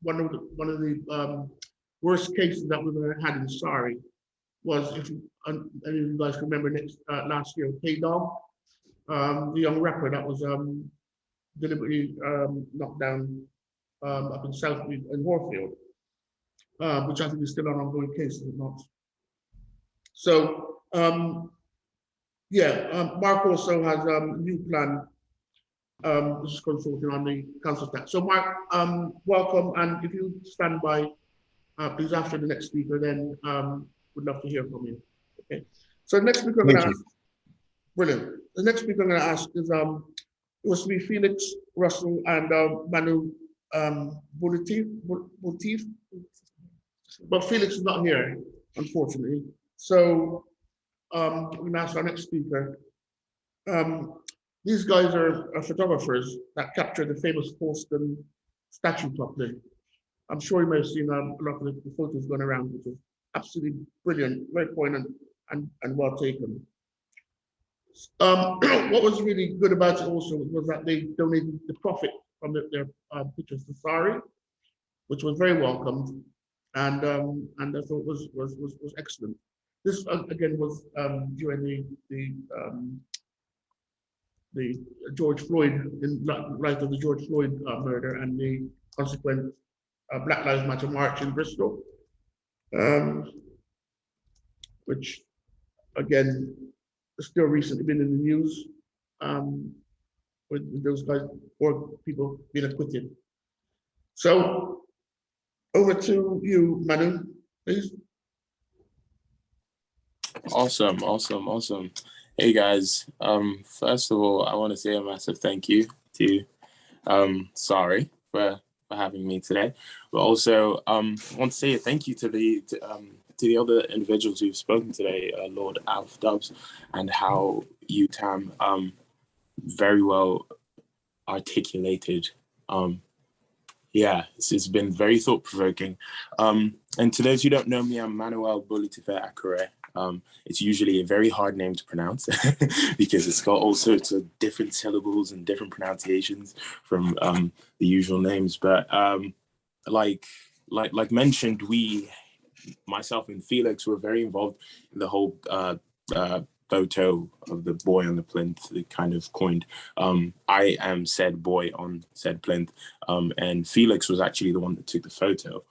one of the worst cases that we've ever had in SARI was, if any of you guys can remember, last year, K-Dog, the young rapper that was deliberately knocked down up in Southmead and Warfield, which I think is still an ongoing case, is it not? So, Mark also has a new plan, which is consulting on the council tax. So Mark, welcome, and if you stand by, please, after the next speaker, then we'd love to hear from you. Okay. So the next speaker I'm going to ask, brilliant. The next speaker I'm going to ask is it was to be Felix Russell and Manoel Bolutife, but Felix is not here, unfortunately. So I'm going to ask our next speaker. These guys are photographers that captured the famous Colston statue top there. I'm sure you may have seen a lot of the photos going around, which is absolutely brilliant, very poignant and well taken. What was really good about it also was that they donated the profit from their pictures to SARI, which was very welcomed, and I thought was excellent. This again was during the George Floyd, in light of the George Floyd murder and the consequent Black Lives Matter march in Bristol, which again has still recently been in the news, with those guys or people being acquitted. So over to you, Manu, please. Awesome. Hey guys, first of all, I want to say a massive thank you to SARI for having me today, but also I want to say a thank you to the other individuals who've spoken today, Lord Alf Dubs and Hau-Yu Tam, very well articulated. It's been very thought-provoking. And to those who don't know me, I'm Manoel Bolutife Akure. It's usually a very hard name to pronounce because it's got all sorts of different syllables and different pronunciations from the usual names. But like mentioned, myself and Felix were very involved in the whole photo of the boy on the plinth, that kind of coined. I am said boy on said plinth, and Felix was actually the one that took the photo.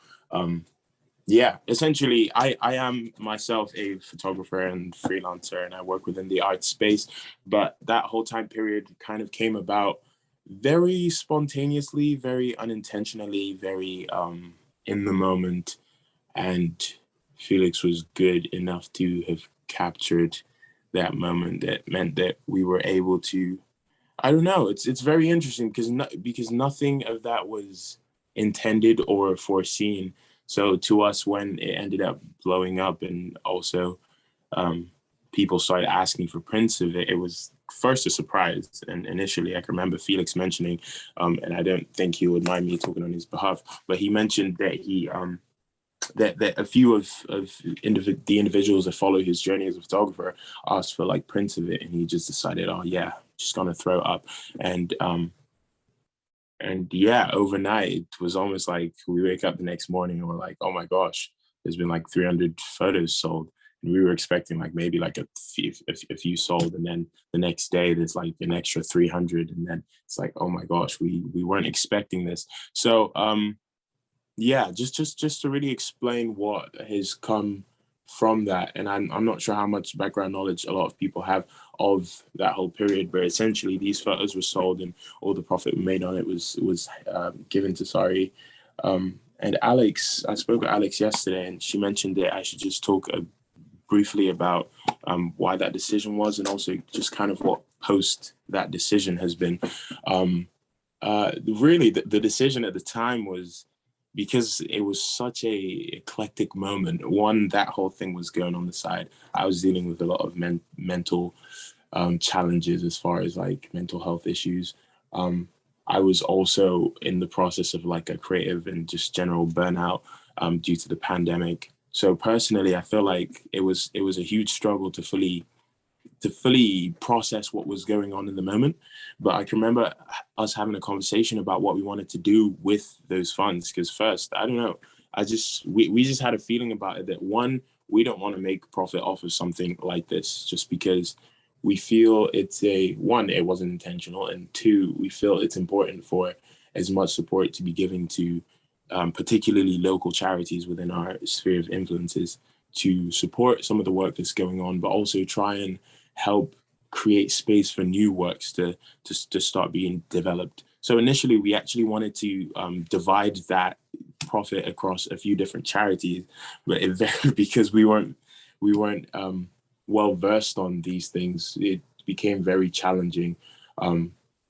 Essentially, I am myself a photographer and freelancer, and I work within the art space, but that whole time period kind of came about very spontaneously, very unintentionally, very in the moment, and Felix was good enough to have captured that moment that meant that we were able to, I don't know, it's very interesting because nothing of that was intended or foreseen. So to us, when it ended up blowing up and also people started asking for prints of it, it was first a surprise. And initially, I can remember Felix mentioning, and I don't think he would mind me talking on his behalf, but he mentioned that that a few of the individuals that follow his journey as a photographer asked for like prints of it, and he just decided, oh yeah, just gonna throw it up. And yeah, overnight it was almost like we wake up the next morning and we're like, oh my gosh, there's been like 300 photos sold, and we were expecting like maybe like a few sold, and then the next day there's like an extra 300, and then it's like, oh my gosh, we weren't expecting this. So yeah, just to really explain what has come from that. And I'm not sure how much background knowledge a lot of people have of that whole period, but essentially these photos were sold and all the profit made on it was given to Sari. And Alex, I spoke with Alex yesterday, and she mentioned that I should just talk briefly about why that decision was, and also just kind of what post that decision has been. Really, the decision at the time was because it was such a eclectic moment. One, that whole thing was going on the side. I was dealing with a lot of mental challenges as far as like mental health issues. I was also in the process of like a creative and just general burnout due to the pandemic. So personally, I feel like it was a huge struggle to fully process what was going on in the moment. But I can remember us having a conversation about what we wanted to do with those funds. Because first, I don't know, we just had a feeling about it that one, we don't want to make profit off of something like this just because we feel it wasn't intentional, and two, we feel it's important for as much support to be given to particularly local charities within our sphere of influences to support some of the work that's going on, but also try and help create space for new works to start being developed. So initially, we actually wanted to divide that profit across a few different charities, but because we weren't well versed on these things, it became very challenging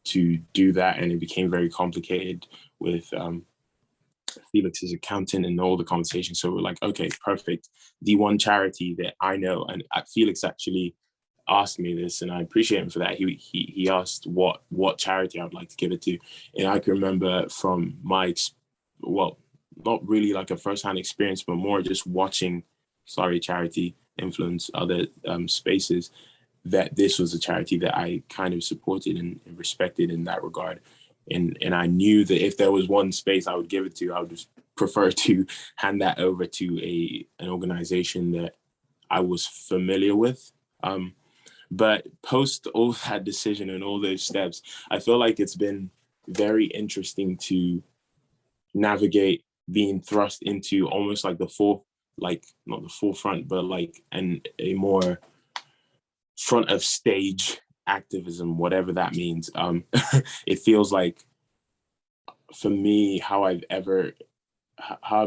to do that, and it became very complicated with Felix's accountant and all the conversations. So we're like, okay, perfect. The one charity that I know, and Felix actually asked me this, and I appreciate him for that. He asked what charity I would like to give it to, and I can remember from my not really like a first-hand experience, but more just watching charity influence other spaces, that this was a charity that I kind of supported and respected in that regard. And I knew that if there was one space I would give it to, I would just prefer to hand that over to an organization that I was familiar with. But post all that decision and all those steps, I feel like it's been very interesting to navigate being thrust into almost like not the forefront, but like a more front of stage activism, whatever that means. It feels like for me, how I've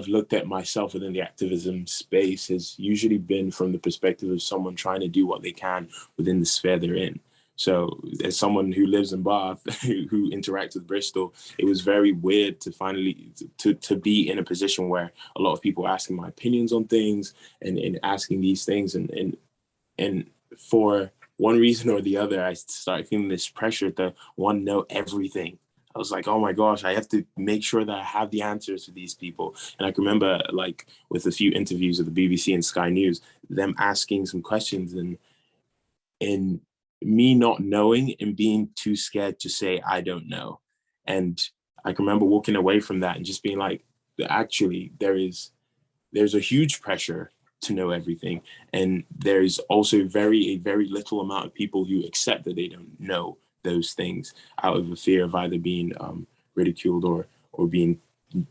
looked at myself within the activism space has usually been from the perspective of someone trying to do what they can within the sphere they're in. So as someone who lives in Bath, who interacts with Bristol, it was very weird to finally to be in a position where a lot of people are asking my opinions on things and asking these things. And for one reason or the other, I started feeling this pressure to want to know everything. I was like, oh my gosh, I have to make sure that I have the answers to these people. And I can remember, like, with a few interviews with the BBC and Sky News, them asking some questions and me not knowing and being too scared to say, I don't know. And I can remember walking away from that and just being like, actually, there's a huge pressure to know everything. And there's also a very little amount of people who accept that they don't know those things out of a fear of either being ridiculed or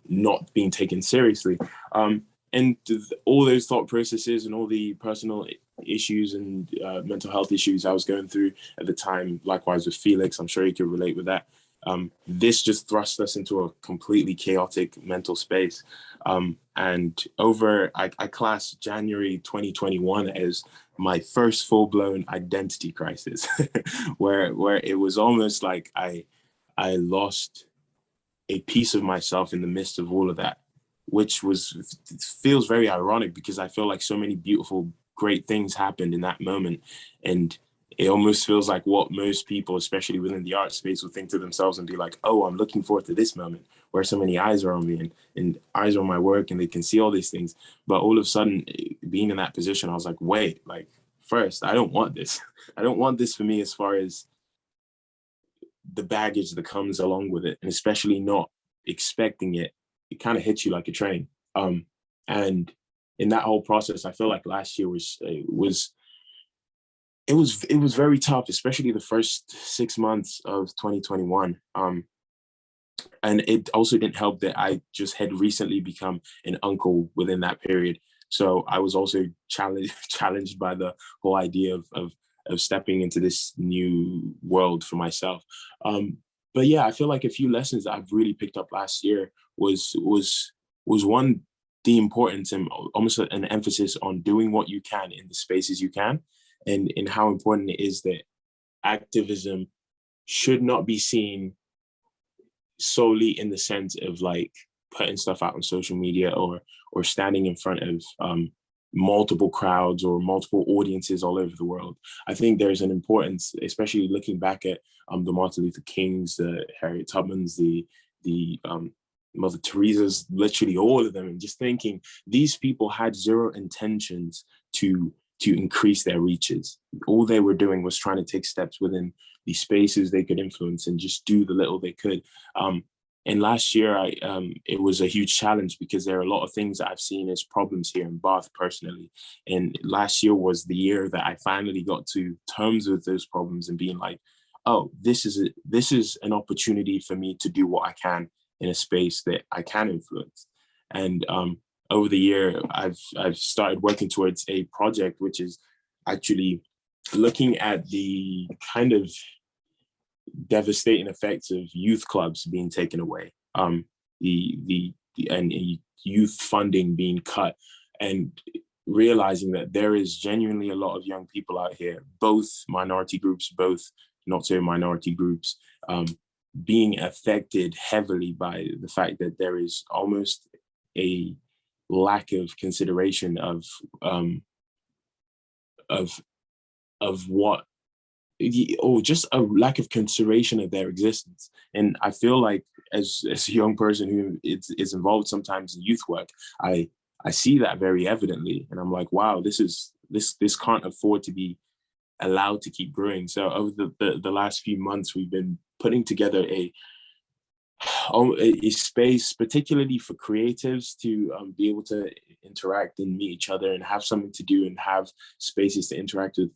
not being taken seriously. And all those thought processes and all the personal issues and mental health issues I was going through at the time, likewise with Felix, I'm sure you could relate with that. This just thrust us into a completely chaotic mental space. And I class January 2021 as my first full-blown identity crisis, where it was almost like I lost a piece of myself in the midst of all of that, which feels very ironic because I feel like so many beautiful, great things happened in that moment. And it almost feels like what most people, especially within the art space, will think to themselves and be like, oh, I'm looking forward to this moment where so many eyes are on me and eyes are on my work and they can see all these things. But all of a sudden, being in that position, I was like, wait, like, first, I don't want this. I don't want this for me as far as the baggage that comes along with it, and especially not expecting it. It kind of hits you like a train. And in that whole process, I feel like last year was very tough, especially the first 6 months of 2021. And it also didn't help that I just had recently become an uncle within that period. So I was also challenged by the whole idea of stepping into this new world for myself. But yeah, I feel like a few lessons that I've really picked up last year was one, the importance and almost an emphasis on doing what you can in the spaces you can, and how important it is that activism should not be seen solely in the sense of like putting stuff out on social media or standing in front of multiple crowds or multiple audiences all over the world. I think there's an importance, especially looking back at the Martin Luther Kings, the Harriet Tubmans, the Mother Teresa's, literally all of them, and just thinking these people had zero intentions to increase their reaches. All they were doing was trying to take steps within the spaces they could influence and just do the little they could. And last year, it was a huge challenge because there are a lot of things that I've seen as problems here in Bath personally. And last year was the year that I finally got to terms with those problems and being like, oh, this is an opportunity for me to do what I can in a space that I can influence. And over the year, I've started working towards a project, which is actually looking at the kind of devastating effects of youth clubs being taken away, the youth funding being cut, and realizing that there is genuinely a lot of young people out here, both minority groups, both not so minority groups, being affected heavily by the fact that there is almost a lack of consideration of what, or just a lack of consideration of their existence. And I feel like as a young person who is involved sometimes in youth work, I see that very evidently, and I'm like, wow, this can't afford to be allowed to keep growing. So over the last few months, we've been putting together a space, particularly for creatives, to be able to interact and meet each other and have something to do and have spaces to interact with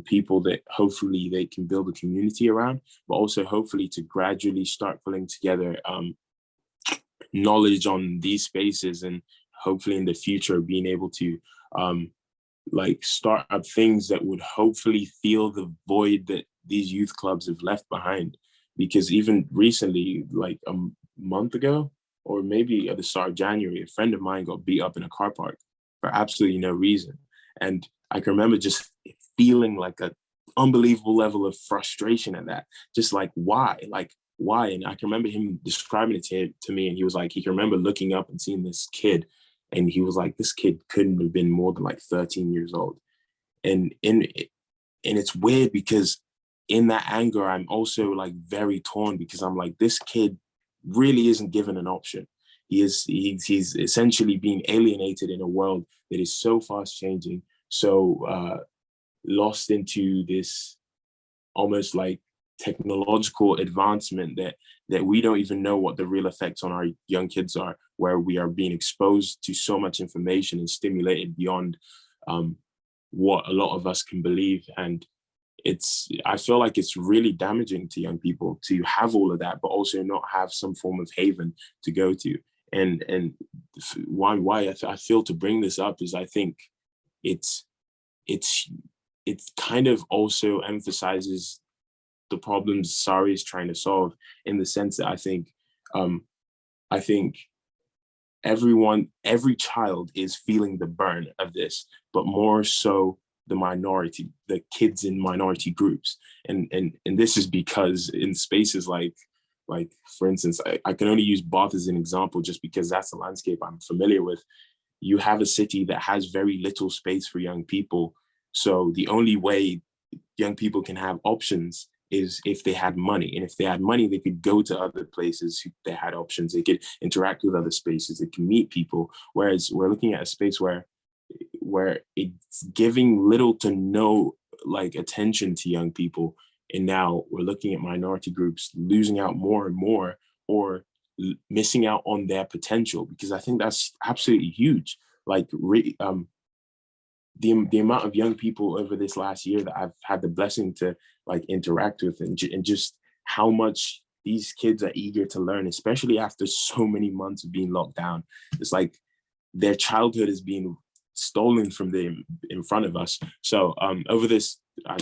people that hopefully they can build a community around, but also hopefully to gradually start pulling together knowledge on these spaces, and hopefully in the future being able to like start up things that would hopefully fill the void that these youth clubs have left behind. Because even recently, like a month ago, or maybe at the start of January, a friend of mine got beat up in a car park for absolutely no reason. And I can remember just feeling like an unbelievable level of frustration at that. Just like, why? Like, why? And I can remember him describing it to me, and he was like, he can remember looking up and seeing this kid, and he was like, this kid couldn't have been more than like 13 years old. And it's weird because in that anger, I'm also like very torn, because I'm like, this kid really isn't given an option. He's essentially being alienated in a world that is so fast changing, so lost into this almost like technological advancement that we don't even know what the real effects on our young kids are, where we are being exposed to so much information and stimulated beyond what a lot of us can believe. And I feel like it's really damaging to young people to have all of that, but also not have some form of haven to go to. And why I feel to bring this up is I think it kind of also emphasizes the problems Sari is trying to solve, in the sense that I think every child is feeling the burn of this, but more so the minority, the kids in minority groups. And this is because in spaces like for instance, I can only use Bath as an example just because that's the landscape I'm familiar with. You have a city that has very little space for young people. So the only way young people can have options is if they had money. And if they had money, they could go to other places. They had options. They could interact with other spaces. They can meet people. Whereas we're looking at a space where it's giving little to no like attention to young people. And now we're looking at minority groups losing out more and more, or missing out on their potential, because I think that's absolutely huge. Like the amount of young people over this last year that I've had the blessing to like interact with, and just how much these kids are eager to learn, especially after so many months of being locked down. It's like their childhood is being stolen from them in front of us. So over this, I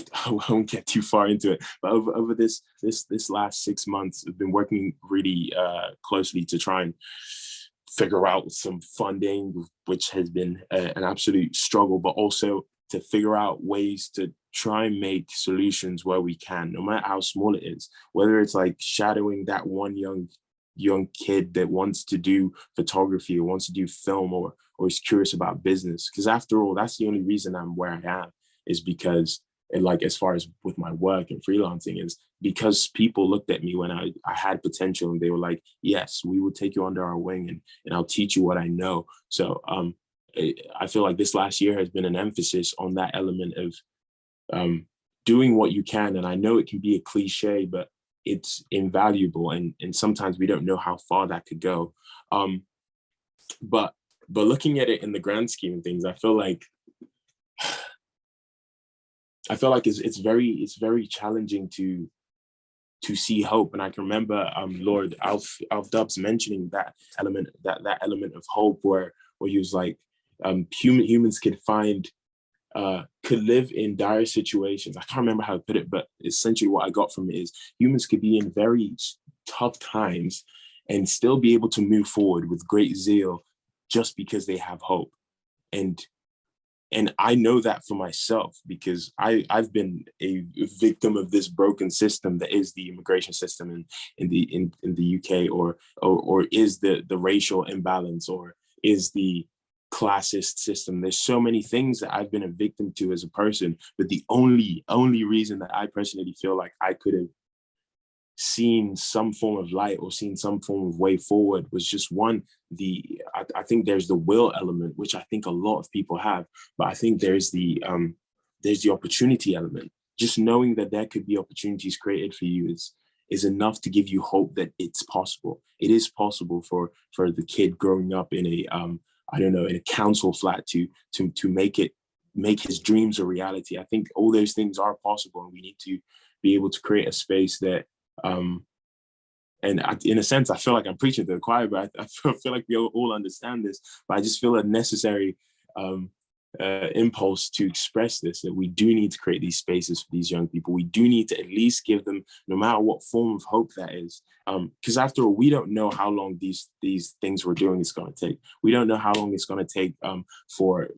won't get too far into it, but over this last 6 months, I've been working really closely to try and figure out some funding, which has been an absolute struggle, but also to figure out ways to try and make solutions where we can, no matter how small it is, whether it's like shadowing that one young kid that wants to do photography or wants to do film, or is curious about business. Because after all, that's the only reason I'm where I am, is because, and like as far as with my work and freelancing, is because people looked at me when I had potential, and they were like, yes, we will take you under our wing, and I'll teach you what I know. So I feel like this last year has been an emphasis on that element of doing what you can. And I know it can be a cliche, but it's invaluable. And sometimes we don't know how far that could go. But looking at it in the grand scheme of things, I feel like it's very challenging to see hope. And I can remember Lord Alf Dubs mentioning that element of hope, where he was like, humans could live in dire situations. I can't remember how to put it, but essentially what I got from it is humans could be in very tough times and still be able to move forward with great zeal just because they have hope. And I know that for myself, because I've been a victim of this broken system that is the immigration system in the UK, or is the racial imbalance, or is the classist system. There's so many things that I've been a victim to as a person, but the only reason that I personally feel like I could have seen some form of light or seen some form of way forward was just one, I think there's the will element, which I think a lot of people have, but I think there's the opportunity element. Just knowing that there could be opportunities created for you is enough to give you hope that it's possible. It is possible for the kid growing up in a in a council flat to make his dreams a reality. I think all those things are possible, and we need to be able to create a space that in a sense, I feel like I'm preaching to the choir, but I feel like we all understand this, but I just feel a necessary impulse to express this, that we do need to create these spaces for these young people. We do need to at least give them, no matter what form of hope that is. Because after all, we don't know how long these things we're doing is going to take. We don't know how long it's going to take for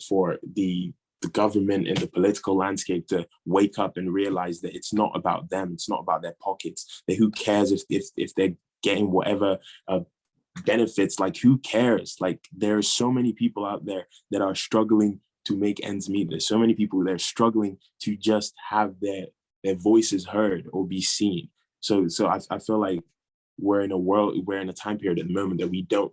the government and the political landscape to wake up and realize that it's not about them. It's not about their pockets. That who cares if they're getting whatever benefits? Like, who cares? Like, there are so many people out there that are struggling to make ends meet. There's so many people that are struggling to just have their voices heard or be seen. So I feel like we're in a time period at the moment that we don't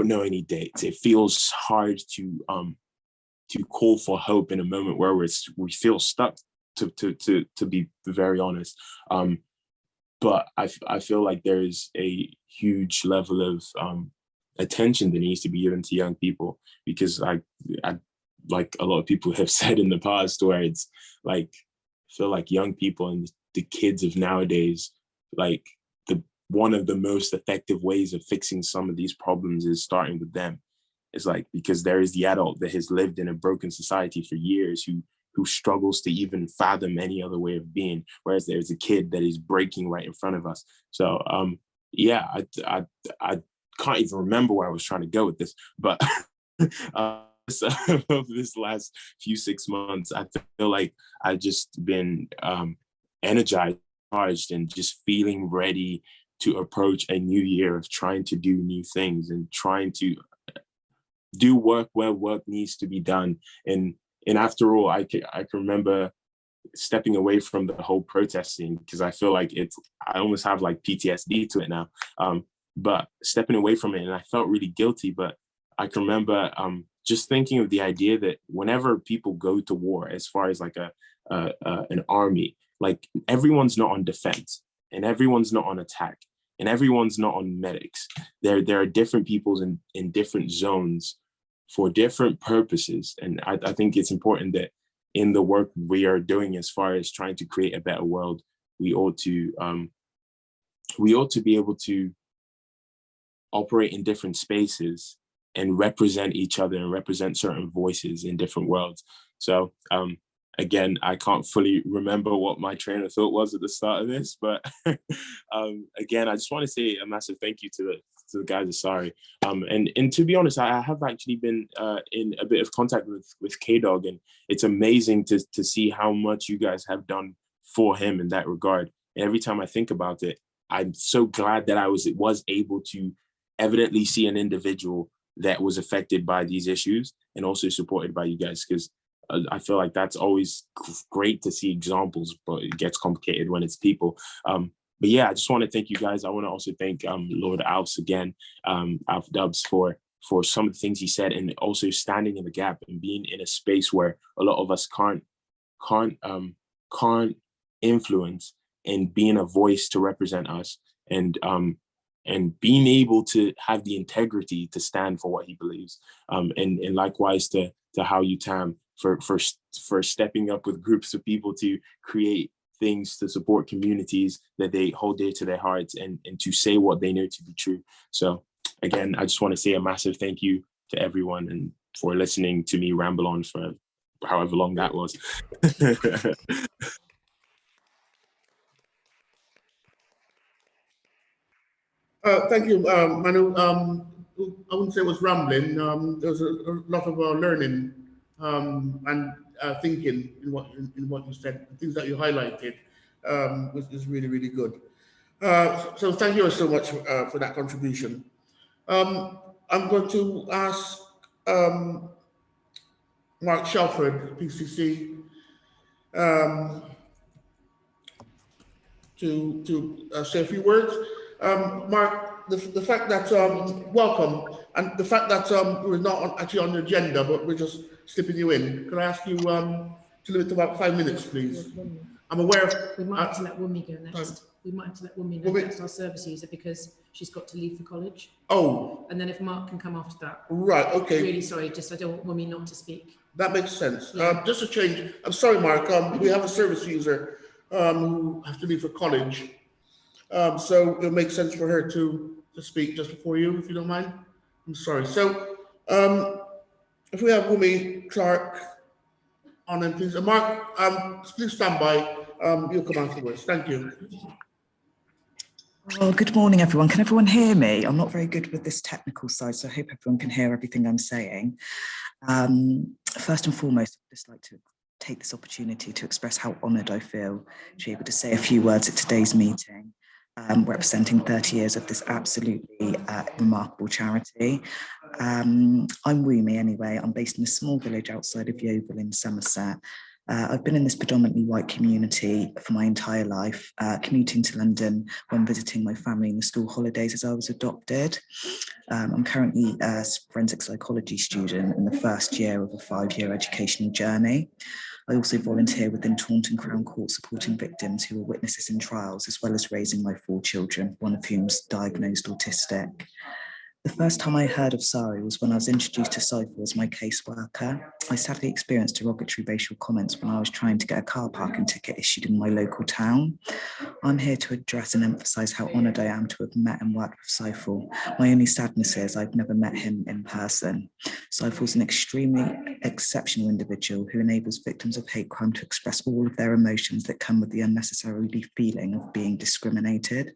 know any dates. It feels hard to call for hope in a moment where we feel stuck, to be very honest. But I feel like there is a huge level of attention that needs to be given to young people, because I like a lot of people have said in the past, where it's like, I feel like young people and the kids of nowadays, like one of the most effective ways of fixing some of these problems is starting with them. It's like, because there is the adult that has lived in a broken society for years who struggles to even fathom any other way of being, whereas there's a kid that is breaking right in front of us. So I can't even remember where I was trying to go with this, but so over this last few 6 months, I feel like I've just been energized, charged, and just feeling ready to approach a new year of trying to do new things and trying to do work where work needs to be done. And after all, I can remember stepping away from the whole protesting, because I feel like I almost have like PTSD to it now. But stepping away from it, and I felt really guilty. But I can remember just thinking of the idea that whenever people go to war, as far as like an army, like everyone's not on defense, and everyone's not on attack, and everyone's not on medics. There are different peoples in different zones for different purposes. And I think it's important that in the work we are doing as far as trying to create a better world, we ought to be able to operate in different spaces and represent each other and represent certain voices in different worlds. So again, I can't fully remember what my train of thought was at the start of this, but again, I just want to say a massive thank you to the guys of Sorry. And to be honest, I have actually been in a bit of contact with K-Dog, and it's amazing to see how much you guys have done for him in that regard. And every time I think about it, I'm so glad that I was able to evidently see an individual that was affected by these issues and also supported by you guys, because I feel like that's always great to see examples, but it gets complicated when it's people. But yeah, I just want to thank you guys. I want to also thank Lord Alf again, Alf Dubs, for some of the things he said, and also standing in the gap and being in a space where a lot of us can't influence, and being a voice to represent us, and being able to have the integrity to stand for what he believes. And likewise to Hau-Yu Tam for stepping up with groups of people to create things to support communities that they hold dear to their hearts, and to say what they know to be true. So again, I just want to say a massive thank you to everyone, and for listening to me ramble on for however long that was. Thank you, Manu. I wouldn't say it was rambling. There was a lot of learning and thinking in what you said. The things that you highlighted is really, really good. So thank you so much for that contribution. I'm going to ask Mark Shelford, PCC, to say a few words. Mark, the fact that welcome, and the fact that we're not actually on the agenda, but we're just slipping you in. Can I ask you to limit to about 5 minutes, please? I'm aware of. We might have to let Wunmi go next. We might have to let Wunmi know next, our service user, because she's got to leave for college. Oh. And then if Mark can come after that. Right. Okay. Really sorry, just I don't want Wunmi not to speak. That makes sense. Yeah. Just a change. I'm sorry, Mark. We have a service user who has to leave for college. So it makes sense for her to speak just before you, if you don't mind. I'm sorry. So if we have Wunmi Clarke on, then please. Mark, please stand by. You'll come afterwards. Thank you. Well, good morning, everyone. Can everyone hear me? I'm not very good with this technical side, so I hope everyone can hear everything I'm saying. First and foremost, I'd just like to take this opportunity to express how honoured I feel to be able to say a few words at today's meeting, representing 30 years of this absolutely remarkable charity. I'm Wunmi anyway. I'm based in a small village outside of Yeovil in Somerset. I've been in this predominantly white community for my entire life, commuting to London when visiting my family in the school holidays as I was adopted. I'm currently a forensic psychology student in the first year of a 5-year educational journey. I also volunteer within Taunton Crown Court supporting victims who are witnesses in trials, as well as raising my 4 children, one of whom's diagnosed autistic. The first time I heard of Sari was when I was introduced to Cypher as my caseworker. I sadly experienced derogatory racial comments when I was trying to get a car parking ticket issued in my local town. I'm here to address and emphasise how honoured I am to have met and worked with Cypher. My only sadness is I've never met him in person. Cypher is an extremely exceptional individual who enables victims of hate crime to express all of their emotions that come with the unnecessary feeling of being discriminated.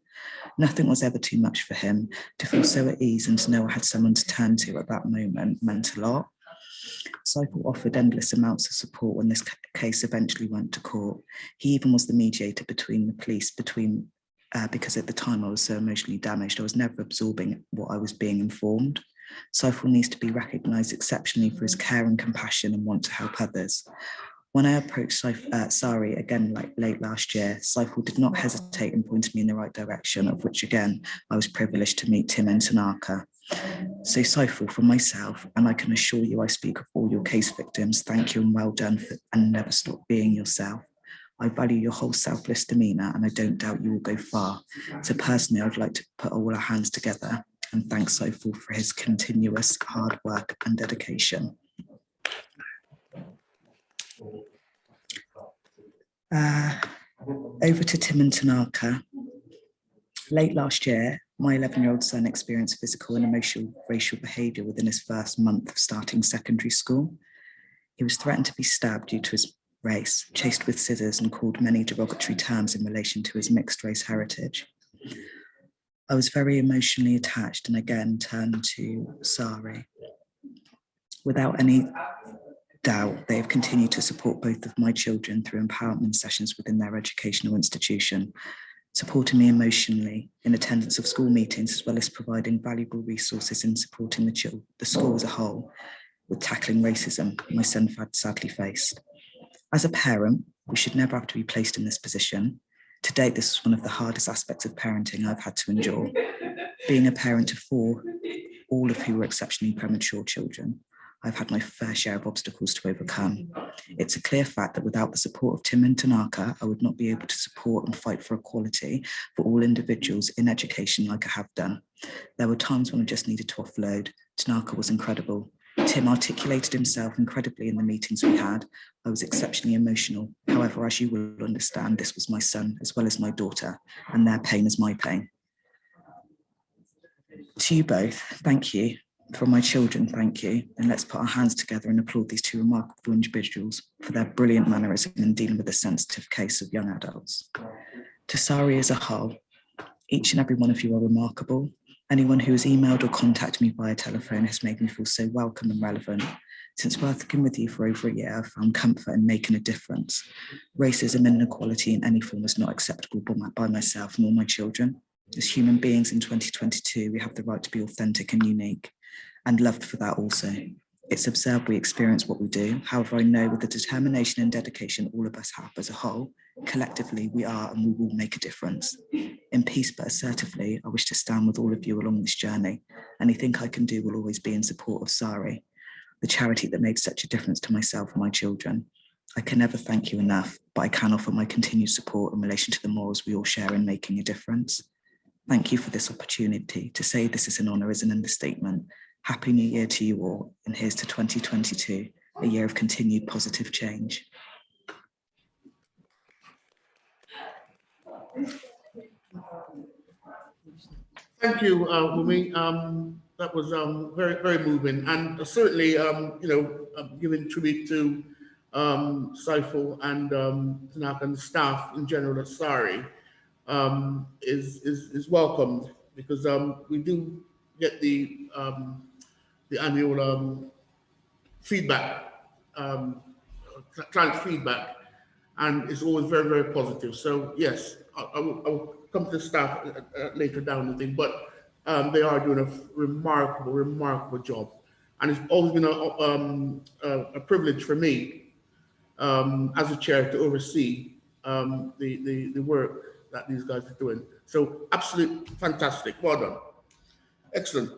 Nothing was ever too much for him. To feel so at ease and to know I had someone to turn to at that moment meant a lot. Cypher offered endless amounts of support when this case eventually went to court. He even was the mediator between the police, because at the time I was so emotionally damaged, I was never absorbing what I was being informed. Cypher needs to be recognised exceptionally for his care and compassion and want to help others. When I approached Sari again late last year, Saiful did not hesitate and pointed me in the right direction, of which again, I was privileged to meet Tim and Tanaka. So Saiful, from myself, and I can assure you I speak of all your case victims, thank you and well done and never stop being yourself. I value your whole selfless demeanour and I don't doubt you will go far. So personally, I'd like to put all our hands together and thank Saiful for his continuous hard work and dedication. Over to Tim and Tanaka. Late last year, my 11-year-old son experienced physical and emotional racial behaviour within his first month of starting secondary school. He was threatened to be stabbed due to his race, chased with scissors and called many derogatory terms in relation to his mixed race heritage. I was very emotionally attached and again turned to Sari. Without any doubt, they have continued to support both of my children through empowerment sessions within their educational institution, supporting me emotionally in attendance of school meetings, as well as providing valuable resources in supporting the school as a whole with tackling racism my son sadly faced. As a parent, we should never have to be placed in this position. To date, this is one of the hardest aspects of parenting I've had to endure. Being a parent to 4, all of who were exceptionally premature children, I've had my fair share of obstacles to overcome. It's a clear fact that without the support of Tim and Tanaka, I would not be able to support and fight for equality for all individuals in education like I have done. There were times when I just needed to offload. Tanaka was incredible. Tim articulated himself incredibly in the meetings we had. I was exceptionally emotional. However, as you will understand, this was my son as well as my daughter, and their pain is my pain. To you both, thank you. For my children, thank you. And let's put our hands together and applaud these 2 remarkable individuals for their brilliant mannerism in dealing with a sensitive case of young adults. To Sari as a whole, each and every one of you are remarkable. Anyone who has emailed or contacted me via telephone has made me feel so welcome and relevant. Since working with you for over a year, I've found comfort in making a difference. Racism and inequality in any form is not acceptable by myself nor my children. As human beings in 2022, we have the right to be authentic and unique, and loved for that also. It's absurd we experience what we do. However, I know with the determination and dedication all of us have as a whole, collectively we are and we will make a difference. In peace but assertively, I wish to stand with all of you along this journey. Anything I can do will always be in support of Sari, the charity that made such a difference to myself and my children. I can never thank you enough, but I can offer my continued support in relation to the morals we all share in making a difference. Thank you for this opportunity. To say this is an honour is an understatement. Happy New Year to you all, and here's to 2022, a year of continued positive change. Thank you, Wunmi. That was very, very moving, and certainly, giving tribute to Saiful and Tanaka and the staff in general at Sari is welcomed, because we do get the annual feedback, client feedback, and it's always very, very positive. So yes, I will come to the staff later down the thing, but they are doing a remarkable job, and it's always been a privilege for me as a chair to oversee the work that these guys are doing. So absolutely fantastic. Well done. Excellent.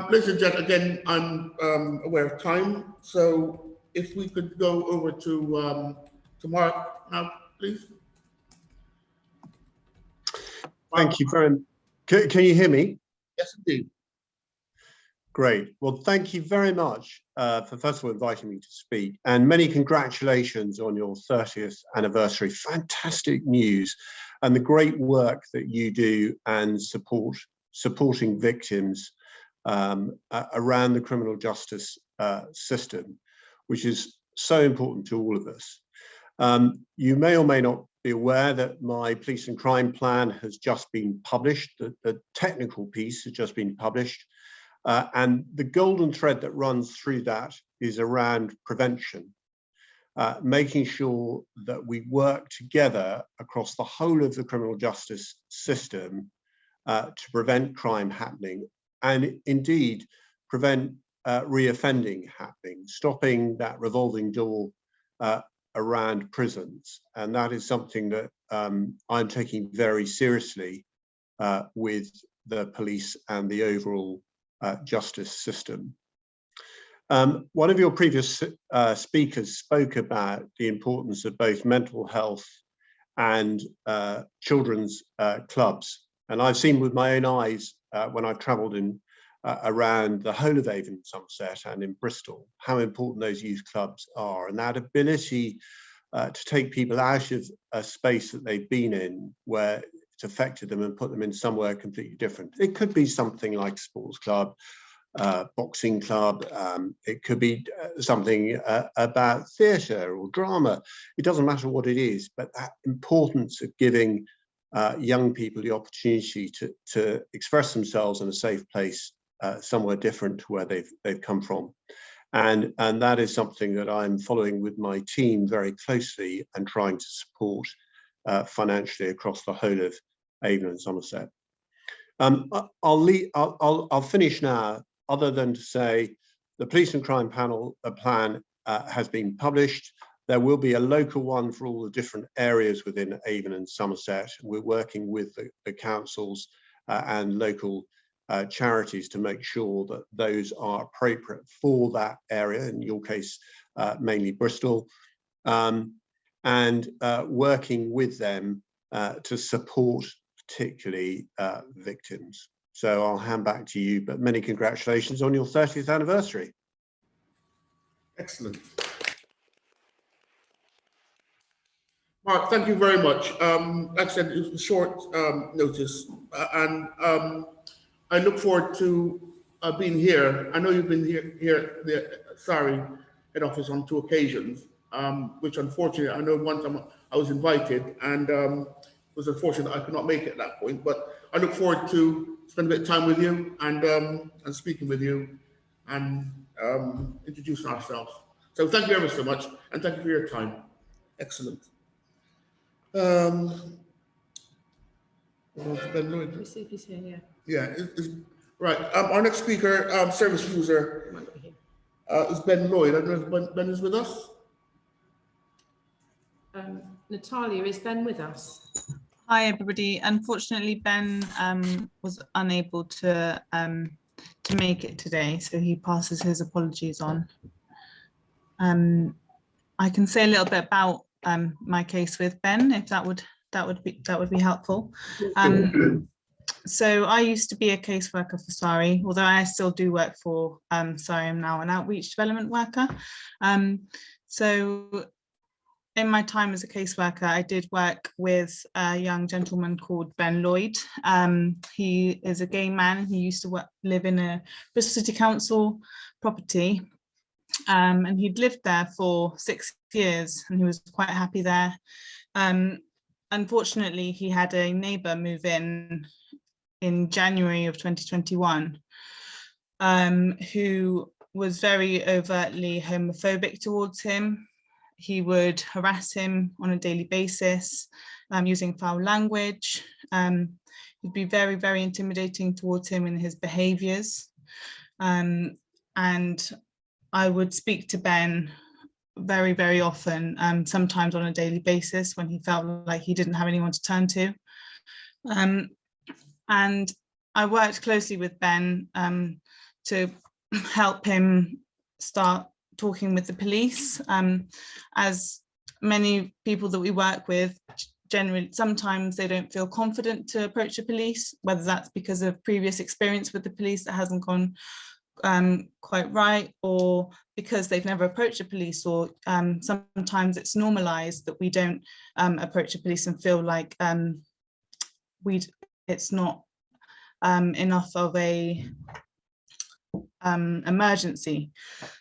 Ladies and gentlemen, again, I'm aware of time, so if we could go over to Mark now, please. Thank you very much. Can you hear me? Yes, indeed. Great. Well, thank you very much for first of all inviting me to speak, and many congratulations on your 30th anniversary. Fantastic news, and the great work that you do and supporting victims around the criminal justice system, which is so important to all of us. You may or may not be aware that my police and crime plan has just been published. The technical piece has just been published. And the golden thread that runs through that is around prevention, making sure that we work together across the whole of the criminal justice system to prevent crime happening, and indeed prevent reoffending happening, stopping that revolving door around prisons, and that is something that I'm taking very seriously with the police and the overall justice system. One of your previous speakers spoke about the importance of both mental health and children's clubs. And I've seen with my own eyes when I've travelled in around the whole of Avon, Somerset and in Bristol, how important those youth clubs are, and that ability to take people out of a space that they've been in where it's affected them and put them in somewhere completely different. It could be something like a sports club, boxing club, it could be something about theatre or drama. It doesn't matter what it is, but that importance of giving young people the opportunity to express themselves in a safe place somewhere different to where they've come from. And that is something that I'm following with my team very closely and trying to support financially across the whole of Avon and Somerset. I'll finish now, other than to say the Police and Crime Panel plan has been published. There will be a local one for all the different areas within Avon and Somerset. We're working with the councils and local charities to make sure that those are appropriate for that area, in your case, mainly Bristol, and working with them to support particularly victims. So I'll hand back to you, but many congratulations on your 30th anniversary. Excellent. Mark, thank you very much. Like I said, it was a short notice, and I look forward to being here. I know you've been here the Surrey head office on 2 occasions, which unfortunately, I know one time I was invited, and it was unfortunate I could not make it at that point, but I look forward to spend a bit of time with you and speaking with you and introducing ourselves. So thank you ever so much, and thank you for your time. Excellent. Ben Lloyd. Let's see if he's here, Yeah, right. Our next speaker, service user, Might be here. is Ben Lloyd. I don't know if Ben is with us. Natalia, is Ben with us? Hi everybody. Unfortunately, Ben was unable to make it today, so he passes his apologies on. I can say a little bit about my case with Ben, if that would be helpful. So I used to be a caseworker for Surrey, although I still do work for Surrey. I'm now an outreach development worker. So in my time as a caseworker, I did work with a young gentleman called Ben Lloyd. He is a gay man. He used to live in a Bristol City Council property, and he'd lived there for 6 years, and he was quite happy there. Unfortunately, he had a neighbour move in January of 2021, who was very overtly homophobic towards him. He would harass him on a daily basis, using foul language. He'd be very, very intimidating towards him in his behaviours. And I would speak to Ben very, very often, sometimes on a daily basis when he felt like he didn't have anyone to turn to. And I worked closely with Ben to help him start talking with the police. As many people that we work with, generally, sometimes they don't feel confident to approach the police, whether that's because of previous experience with the police that hasn't gone quite right, or because they've never approached the police, or sometimes it's normalized that we don't approach the police and feel like it's not enough of a emergency.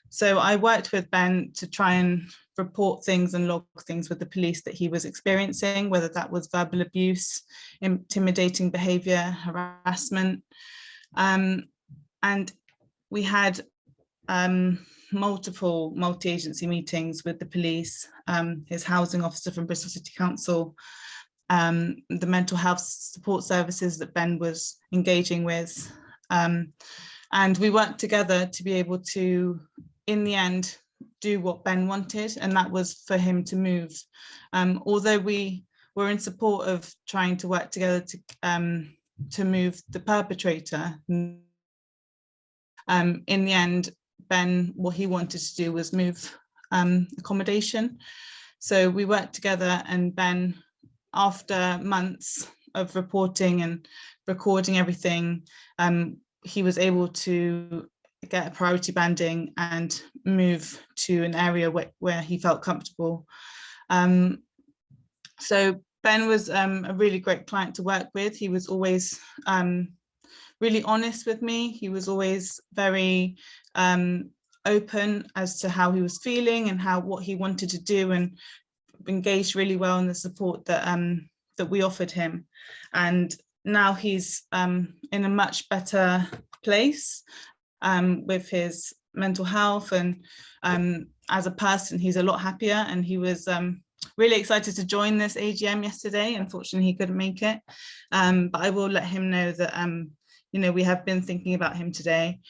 So I worked with Ben to try and report things and log things with the police that he was experiencing, whether that was verbal abuse, intimidating behaviour, harassment. And we had multiple multi-agency meetings with the police, his housing officer from Bristol City Council, the mental health support services that Ben was engaging with. And we worked together to be able to, in the end, do what Ben wanted, and that was for him to move. Although we were in support of trying to work together to move the perpetrator, in the end, Ben, what he wanted to do was move accommodation. So we worked together, and Ben, after months of reporting and recording everything, he was able to get a priority banding and move to an area where he felt comfortable. So Ben was a really great client to work with. He was always really honest with me. He was always very open as to how he was feeling and what he wanted to do, and engaged really well in the support that we offered him. And now he's in a much better place with his mental health, and as a person, he's a lot happier, and he was really excited to join this AGM yesterday. Unfortunately, he couldn't make it, but I will let him know that you know, we have been thinking about him today.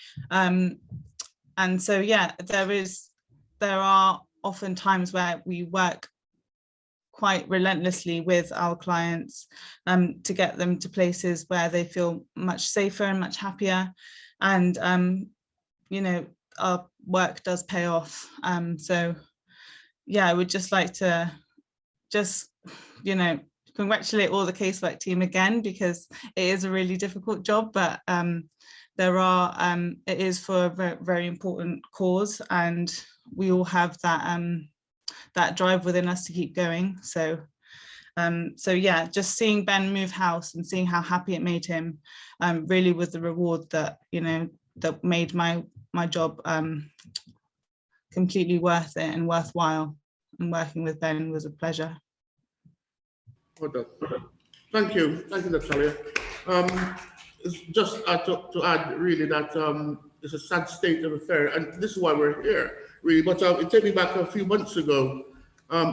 And so, yeah, there are often times where we work quite relentlessly with our clients to get them to places where they feel much safer and much happier. And, you know, our work does pay off. So, yeah, I would just like to you know, congratulate all the casework team again, because it is a really difficult job, but it is for a very, very important cause, and we all have that drive within us to keep going. So yeah, just seeing Ben move house and seeing how happy it made him really was the reward that, you know, that made my job completely worth it and worthwhile. And working with Ben was a pleasure. Well done. Thank you, Natalia. It's just to add, really, that it's a sad state of affair, and this is why we're here, really. But it took me back a few months ago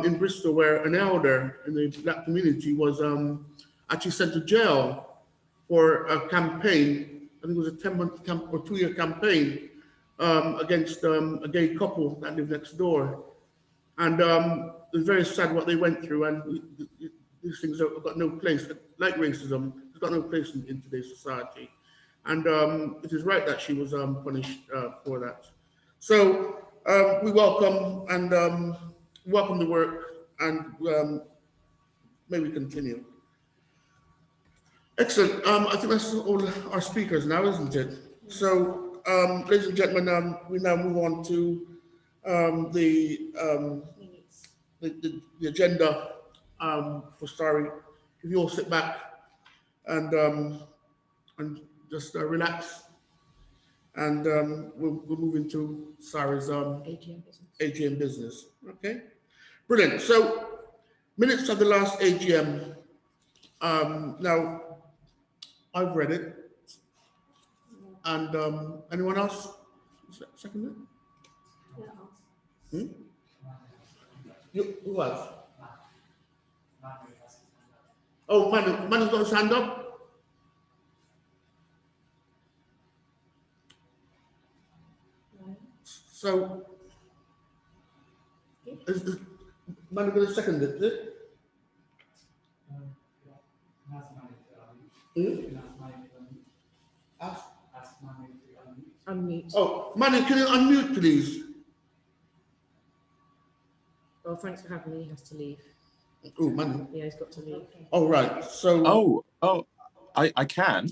in Bristol, where an elder in the Black community was actually sent to jail for a campaign. I think it was a 10-month or 2-year campaign against a gay couple that lived next door, and it was very sad what they went through. And these things have got no place, like racism, it's got no place in today's society. And it is right that she was punished for that. So we welcome the work, and may we continue. Excellent. I think that's all our speakers now, isn't it? So, ladies and gentlemen, we now move on to the agenda for Sari. If you all sit back and just relax, and we'll move into Sari's AGM business. Okay, brilliant. So, minutes of the last AGM. Now, I've read it, and anyone else second it? Who else? Oh, Manu's got his hand up. So, is Manu going to second it? Is it? Unmute. Oh, Manu, can you unmute, please? Well, thanks for having me. He has to leave. Oh, Manu. Yeah, he's got to leave. Oh, right. So. Oh, I can.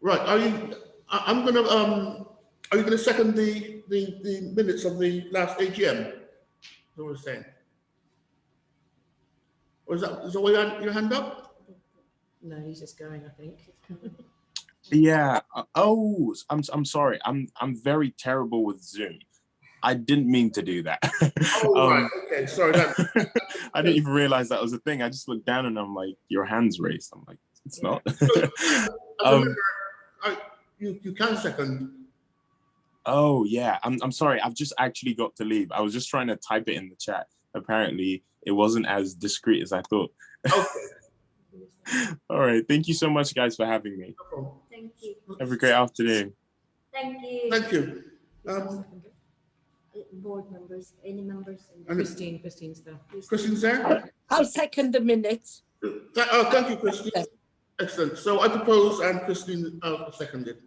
Right. Are you? I'm gonna. Are you gonna second the minutes of the last AGM? That's what we're saying. Or is that why your hand up? No, he's just going, I think. Yeah. Oh, I'm sorry. I'm very terrible with Zoom. I didn't mean to do that. Oh, right. Okay. Sorry. I didn't even realize that was a thing. I just looked down and I'm like, your hand's raised. I'm like, it's not. So, you can second. Oh yeah. I'm sorry. I've just actually got to leave. I was just trying to type it in the chat. Apparently, it wasn't as discreet as I thought. Okay. All right. Thank you so much, guys, for having me. Thank you. Have a great afternoon. Thank you. Thank you. board members, any members? Christine's there. Christine's there? I'll second the minutes. Thank you, Christine. Excellent. So I propose and Christine seconded.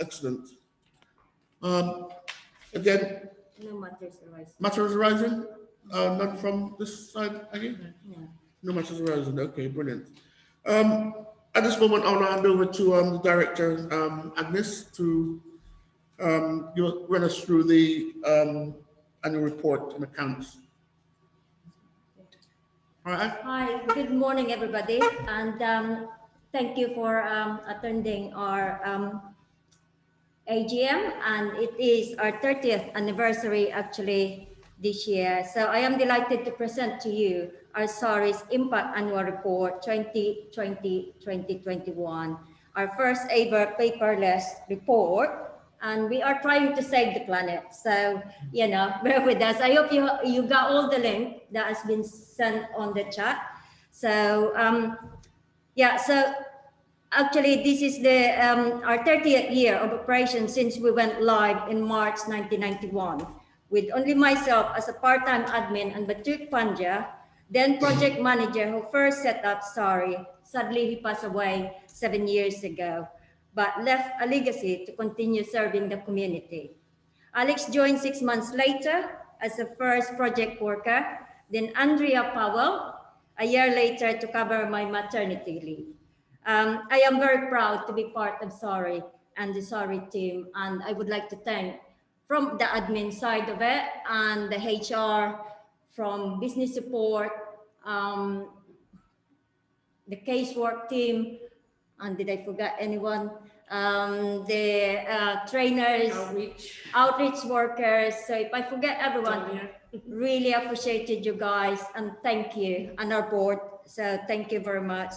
Excellent. Again, No matters arising. matters arising? None from this side again? No. No matters arising. Okay, brilliant. At this moment, I'll hand over to the director, Agnes, to run us through the annual report and accounts. All right. Hi, good morning, everybody, and thank you for attending our AGM, and it is our 30th anniversary actually this year. So I am delighted to present to you our SARI's Impact Annual Report 2020-2021, our first ever paperless report, and we are trying to save the planet. So, you know, bear with us. I hope you got all the link that has been sent on the chat. So, yeah, so actually this is the our 30th year of operation since we went live in March 1991, with only myself as a part-time admin and Batuk Panja, then project manager who first set up SARI. Sadly, he passed away 7 years ago, but left a legacy to continue serving the community. Alex joined 6 months later as a first project worker, then Andrea Powell a year later to cover my maternity leave. I am very proud to be part of SARI and the SARI team, and I would like to thank from the admin side of it and the HR, from business support, the casework team, and did I forget anyone? The trainers, outreach workers. So if I forget everyone, really appreciated you guys, and thank you, and our board. So thank you very much.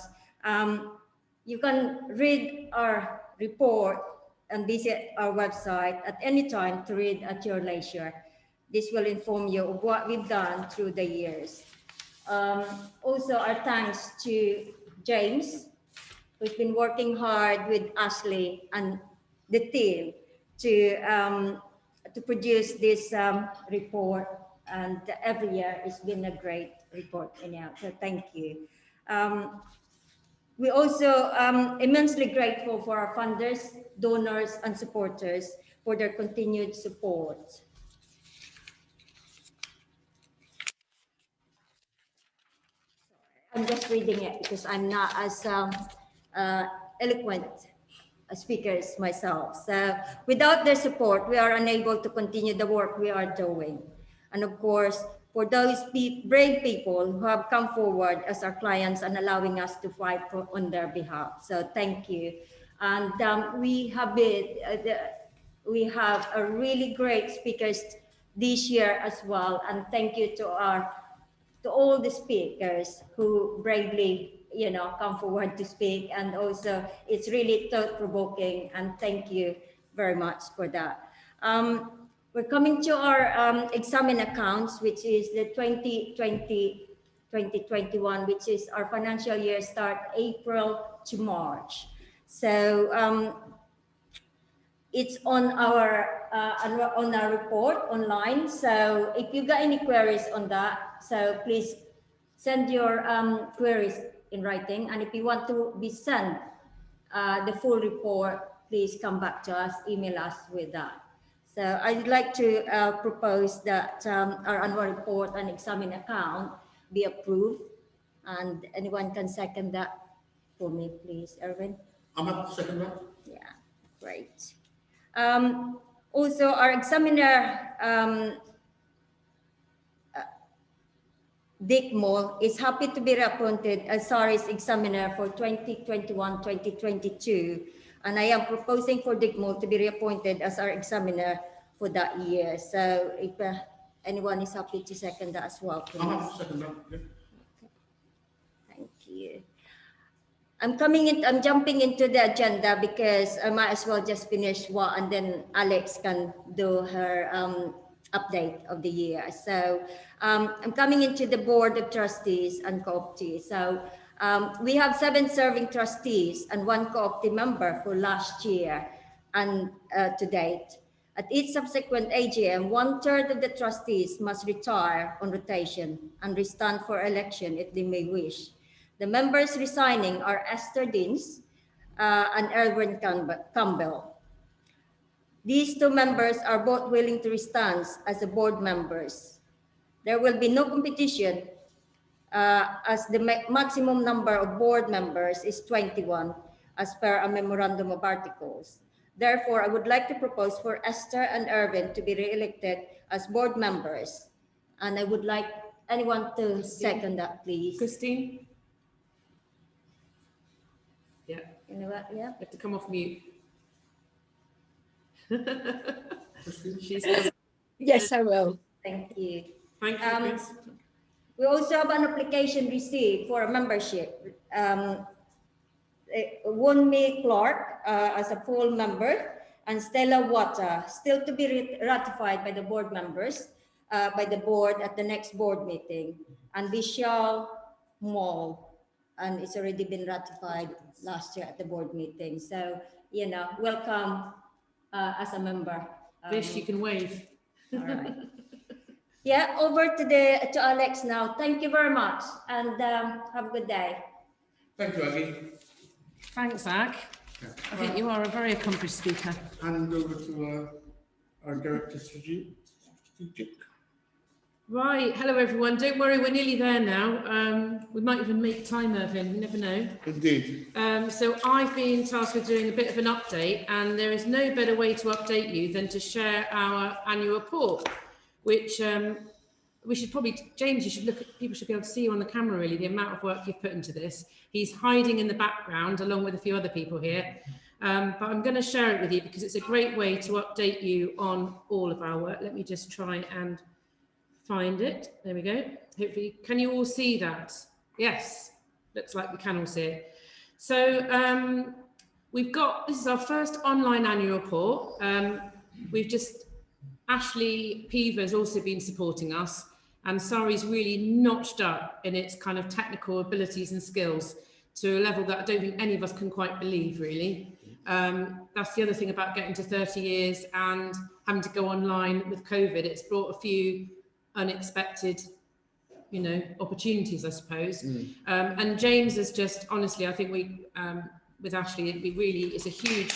You can read our report and visit our website at any time to read at your leisure. This will inform you of what we've done through the years. Also, our thanks to James, who's been working hard with Ashley and the team to produce this report. And every year it's been a great report anyhow, so thank you. We're also immensely grateful for our funders, donors, and supporters for their continued support. I'm just reading it because I'm not as eloquent a speaker as myself. So without their support, we are unable to continue the work we are doing. And of course, for those brave people who have come forward as our clients and allowing us to fight on their behalf. So thank you. And we have a really great speakers this year as well. And thank you to all the speakers who bravely, you know, come forward to speak. And also it's really thought-provoking, and thank you very much for that. We're coming to our examine accounts, which is the 2020-2021, which is our financial year start April to March. So it's on our report online. So if you got any queries on that, so please send your queries in writing. And if you want to be sent the full report, please come back to us, email us with that. So I'd like to propose that our annual report and examine account be approved. And anyone can second that for me, please, Irvin? I'm happy to second that. Yeah, great. Also, our examiner, Dick Moll, is happy to be reappointed as SARI's examiner for 2021-2022. And I am proposing for Dick Moll to be reappointed as our examiner for that year. So if anyone is happy to second that as well, please. I'm happy to second that. Yeah. Thank you. I'm jumping into the agenda because I might as well just finish one, and then Alex can do her update of the year. So I'm coming into the board of trustees and co-optees. So we have 7 serving trustees and 1 co-optee member for last year and to date. At each subsequent AGM, 1/3 of the trustees must retire on rotation and restand for election if they may wish. The members resigning are Esther Deans and Irvin Campbell. These two members are both willing to restand as the board members. There will be no competition as the maximum number of board members is 21 as per a memorandum of articles. Therefore, I would like to propose for Esther and Irvin to be re-elected as board members. And I would like anyone to second that, please. Christine? Yeah. You know what? Yeah. You have to come off mute. She's Yes, I will. Thank you. Thank you, Chris. We also have an application received for a membership. Wunmi Clarke as a full member and Stella Wata still to be ratified by the board members, by the board at the next board meeting. And Vishal Mall, and it's already been ratified last year at the board meeting. So, you know, welcome as a member. Vish, you can wave. All right. Yeah, over to Alex now. Thank you very much, and have a good day. Thank you, Aggie. Thanks, Ag. I think you are a very accomplished speaker. Hand over to our Director Strategic. Right, hello everyone. Don't worry, we're nearly there now. We might even make time, Irvin, you never know. Indeed. So I've been tasked with doing a bit of an update, and there is no better way to update you than to share our annual report, which we should probably, James, you should look at, people should be able to see you on the camera really, the amount of work you've put into this. He's hiding in the background along with a few other people here. But I'm going to share it with you because it's a great way to update you on all of our work. Let me just try and find it. There we go. Hopefully, can you all see that? Yes, looks like we can all see it. So we've got, this is our first online annual report. We've just, Ashley Peaver has also been supporting us, and Sari's really notched up in its kind of technical abilities and skills to a level that I don't think any of us can quite believe, really. That's the other thing about getting to 30 years and having to go online with COVID. It's brought a few unexpected, you know, opportunities, I suppose. And James is just, honestly, I think we, with Ashley, it really is a huge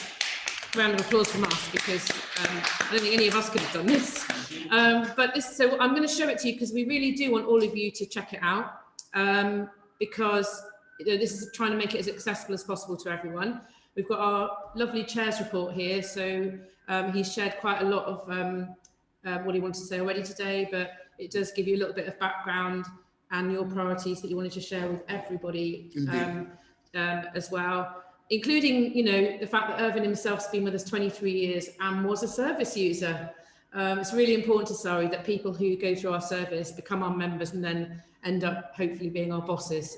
round of applause from us because I don't think any of us could have done this. But this, so I'm going to show it to you because we really do want all of you to check it out because you know, this is trying to make it as accessible as possible to everyone. We've got our lovely chair's report here. So he's shared quite a lot of what he wanted to say already today, but it does give you a little bit of background and your priorities that you wanted to share with everybody as well, including, you know, the fact that Irvin himself's been with us 23 years and was a service user. It's really important to Sari that people who go through our service become our members and then end up hopefully being our bosses,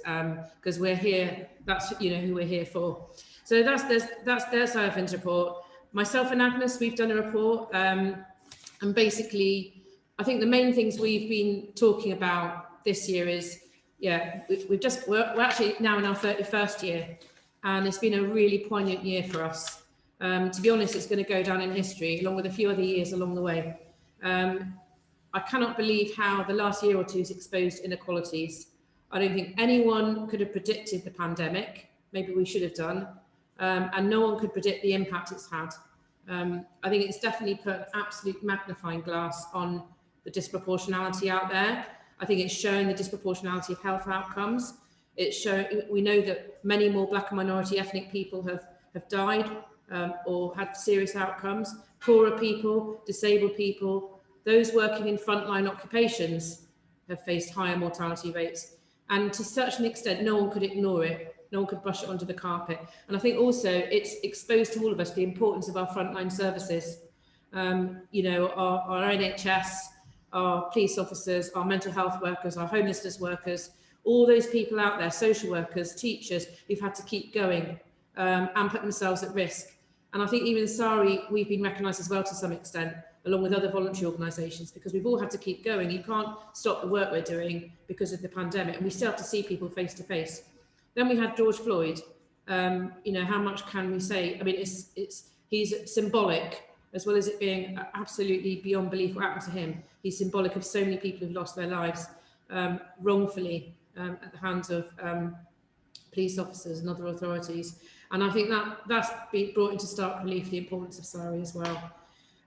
because we're here, that's, you know, who we're here for. So that's Irvin's report. Myself and Agnes, we've done a report, and basically, I think the main things we've been talking about this year is, yeah, we're actually now in our 31st year, and it's been a really poignant year for us. To be honest, it's going to go down in history, along with a few other years along the way. I cannot believe how the last year or two has exposed inequalities. I don't think anyone could have predicted the pandemic. Maybe we should have done. And no one could predict the impact it's had. I think it's definitely put an absolute magnifying glass on the disproportionality out there. I think it's shown the disproportionality of health outcomes. It's shown, we know that many more Black and minority ethnic people have died or had serious outcomes. Poorer people, disabled people, those working in frontline occupations have faced higher mortality rates. And to such an extent, no one could ignore it. No one could brush it under the carpet. And I think also it's exposed to all of us the importance of our frontline services. You know, our NHS, our police officers, our mental health workers, our homelessness workers, all those people out there, social workers, teachers, who've had to keep going and put themselves at risk. And I think even Sari, we've been recognised as well to some extent, along with other voluntary organisations, because we've all had to keep going. You can't stop the work we're doing because of the pandemic, and we still have to see people face to face. Then we had George Floyd. You know, how much can we say? I mean, he's symbolic as well as it being absolutely beyond belief what happened to him. He's symbolic of so many people who've lost their lives wrongfully at the hands of police officers and other authorities. And I think that's been brought into stark relief the importance of Sari as well.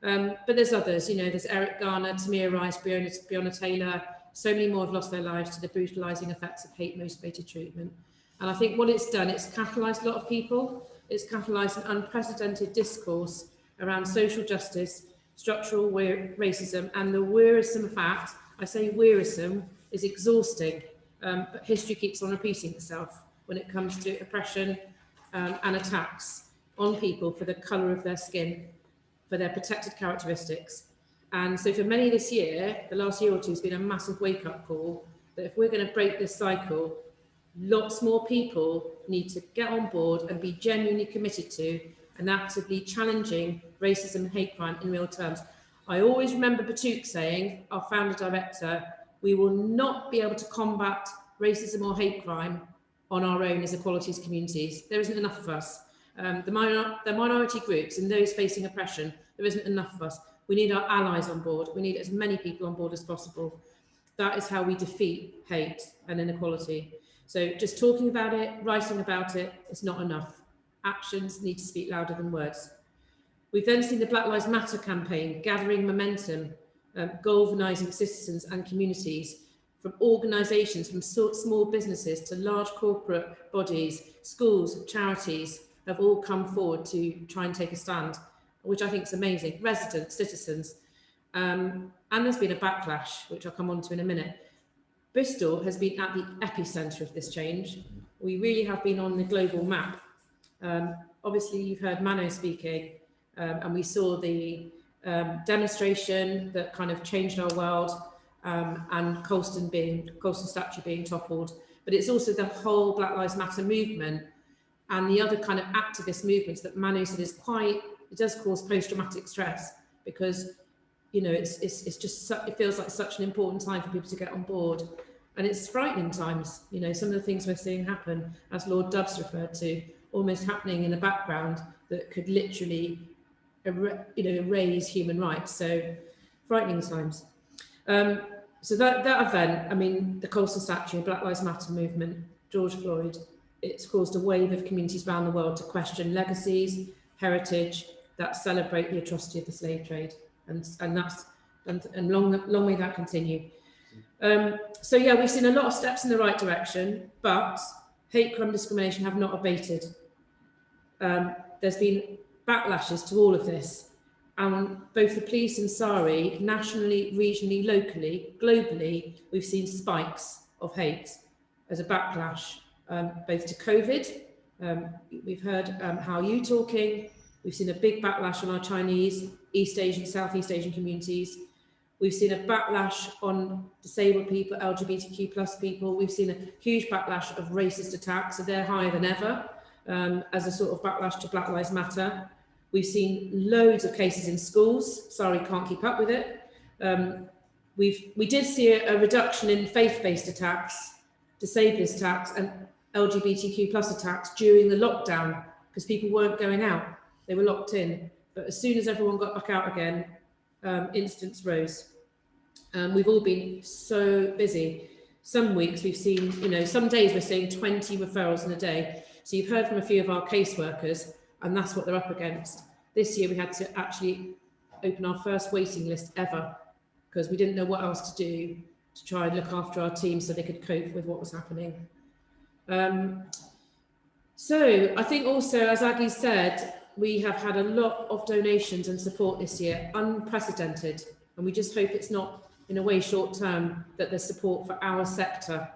But there's others, you know, there's Eric Garner, Tamir Rice, Breonna Taylor. So many more have lost their lives to the brutalising effects of hate-motivated treatment. And I think what it's done, it's catalysed a lot of people. It's catalysed an unprecedented discourse around social justice, structural racism, and the wearisome fact, I say wearisome, is exhausting, but history keeps on repeating itself when it comes to oppression and attacks on people for the colour of their skin, for their protected characteristics. And so for many this year, the last year or two has been a massive wake-up call that if we're going to break this cycle, lots more people need to get on board and be genuinely committed to and actively challenging racism and hate crime in real terms. I always remember Batuk saying, our founder director, we will not be able to combat racism or hate crime on our own as equalities communities. There isn't enough of us. The minority groups and those facing oppression, there isn't enough of us. We need our allies on board. We need as many people on board as possible. That is how we defeat hate and inequality. So just talking about it, writing about it, is not enough. Actions need to speak louder than words. We've then seen the Black Lives Matter campaign gathering momentum, galvanising citizens and communities, from organisations, from small businesses to large corporate bodies, schools, charities, have all come forward to try and take a stand, which I think is amazing. Residents, citizens, and there's been a backlash, which I'll come on to in a minute. Bristol has been at the epicentre of this change. We really have been on the global map. Obviously, you've heard Manoel speaking, and we saw the demonstration that kind of changed our world, and Colston statue being toppled. But it's also the whole Black Lives Matter movement and the other kind of activist movements that Manoel said is it does cause post-traumatic stress, because, you know, it's just, it feels like such an important time for people to get on board. And it's frightening times, you know, some of the things we're seeing happen, as Lord Dubs referred to, almost happening in the background that could literally, erase human rights. So frightening times. So that event, I mean, the Colston statue, Black Lives Matter movement, George Floyd, it's caused a wave of communities around the world to question legacies, heritage that celebrate the atrocity of the slave trade, and long may that continue. So yeah, we've seen a lot of steps in the right direction, but hate crime discrimination have not abated. There's been backlashes to all of this, and both the police and Sari, nationally, regionally, locally, globally, we've seen spikes of hate as a backlash, both to COVID. We've heard Hau-Yu talking. We've seen a big backlash on our Chinese, East Asian, Southeast Asian communities. We've seen a backlash on disabled people, LGBTQ plus people. We've seen a huge backlash of racist attacks, so they're higher than ever, as a sort of backlash to Black Lives Matter. We've seen loads of cases in schools. Sorry, can't keep up with it. We did see a reduction in faith-based attacks, disabled attacks, and LGBTQ plus attacks during the lockdown, because people weren't going out. They were locked in. But as soon as everyone got back out again, incidents rose. We've all been so busy. Some weeks we've seen, some days we're seeing 20 referrals in a day. So you've heard from a few of our caseworkers, and that's what they're up against. This year we had to actually open our first waiting list ever, because we didn't know what else to do to try and look after our team so they could cope with what was happening. So I think also, as Aggie said, we have had a lot of donations and support this year, unprecedented, and we just hope it's not in a way short term, that there's support for our sector.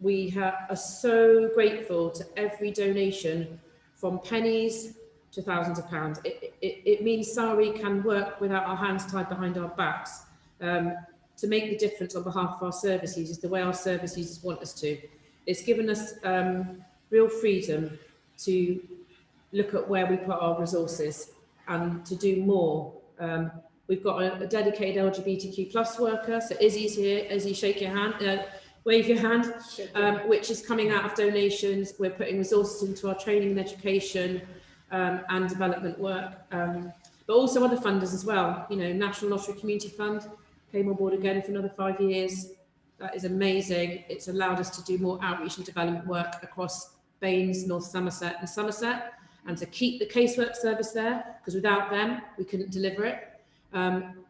We are so grateful to every donation, from pennies to thousands of pounds. It means Sari can work without our hands tied behind our backs, to make the difference on behalf of our service users, the way our service users want us to. It's given us real freedom to look at where we put our resources and to do more. We've got a dedicated LGBTQ plus worker, so Izzy's here. Izzy, shake your hand, wave your hand, which is coming out of donations. We're putting resources into our training and education and development work. but also other funders as well. You know, National Lottery Community Fund came on board again for another 5 years. That is amazing. It's allowed us to do more outreach and development work across Baines, North Somerset and Somerset, and to keep the casework service there, because without them, we couldn't deliver it.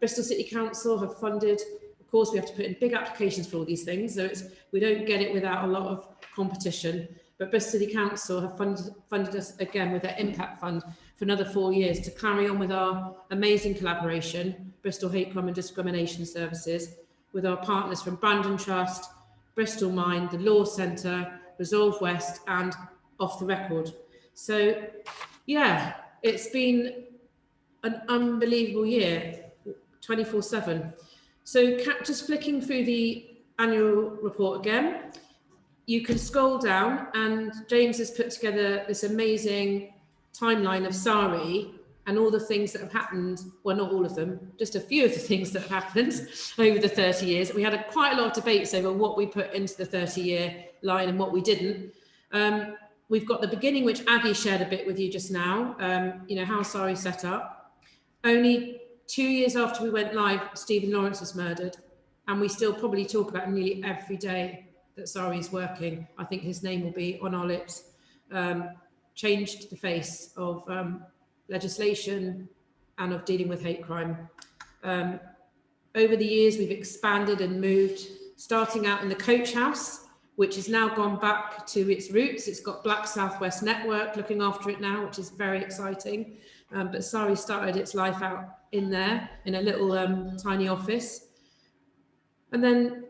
Bristol City Council have funded, of course, we have to put in big applications for all these things, so we don't get it without a lot of competition, but Bristol City Council have funded us again with their impact fund for another 4 years to carry on with our amazing collaboration, Bristol Hate Crime and Discrimination Services, with our partners from Brandon Trust, Bristol Mind, the Law Centre, Resolve West and Off the Record. So yeah, it's been an unbelievable year, 24/7. So just flicking through the annual report again, you can scroll down and James has put together this amazing timeline of SARI and all the things that have happened, well, not all of them, just a few of the things that have happened over the 30 years. We had quite a lot of debates over what we put into the 30-year line and what we didn't. We've got the beginning, which Aggie shared a bit with you just now, you know, how SARI set up. Only 2 years after we went live, Stephen Lawrence was murdered, and we still probably talk about nearly every day that SARI is working. I think his name will be on our lips. Changed the face of legislation and of dealing with hate crime. Over the years, we've expanded and moved, starting out in the Coach House, which has now gone back to its roots. It's got Black Southwest Network looking after it now, which is very exciting. But SARI started its life out in there, in a little tiny office. And then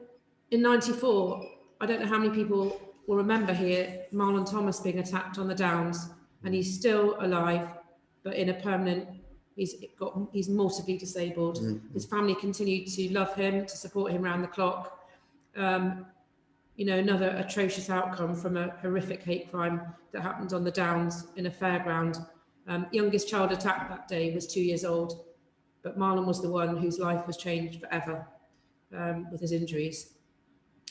in '94, I don't know how many people will remember here, Marlon Thomas being attacked on the Downs, and he's still alive, but in a permanent, he's mortally disabled. His family continued to love him, to support him around the clock. You know, another atrocious outcome from a horrific hate crime that happened on the Downs in a fairground. Youngest child attacked that day was 2 years old, but Marlon was the one whose life was changed forever with his injuries.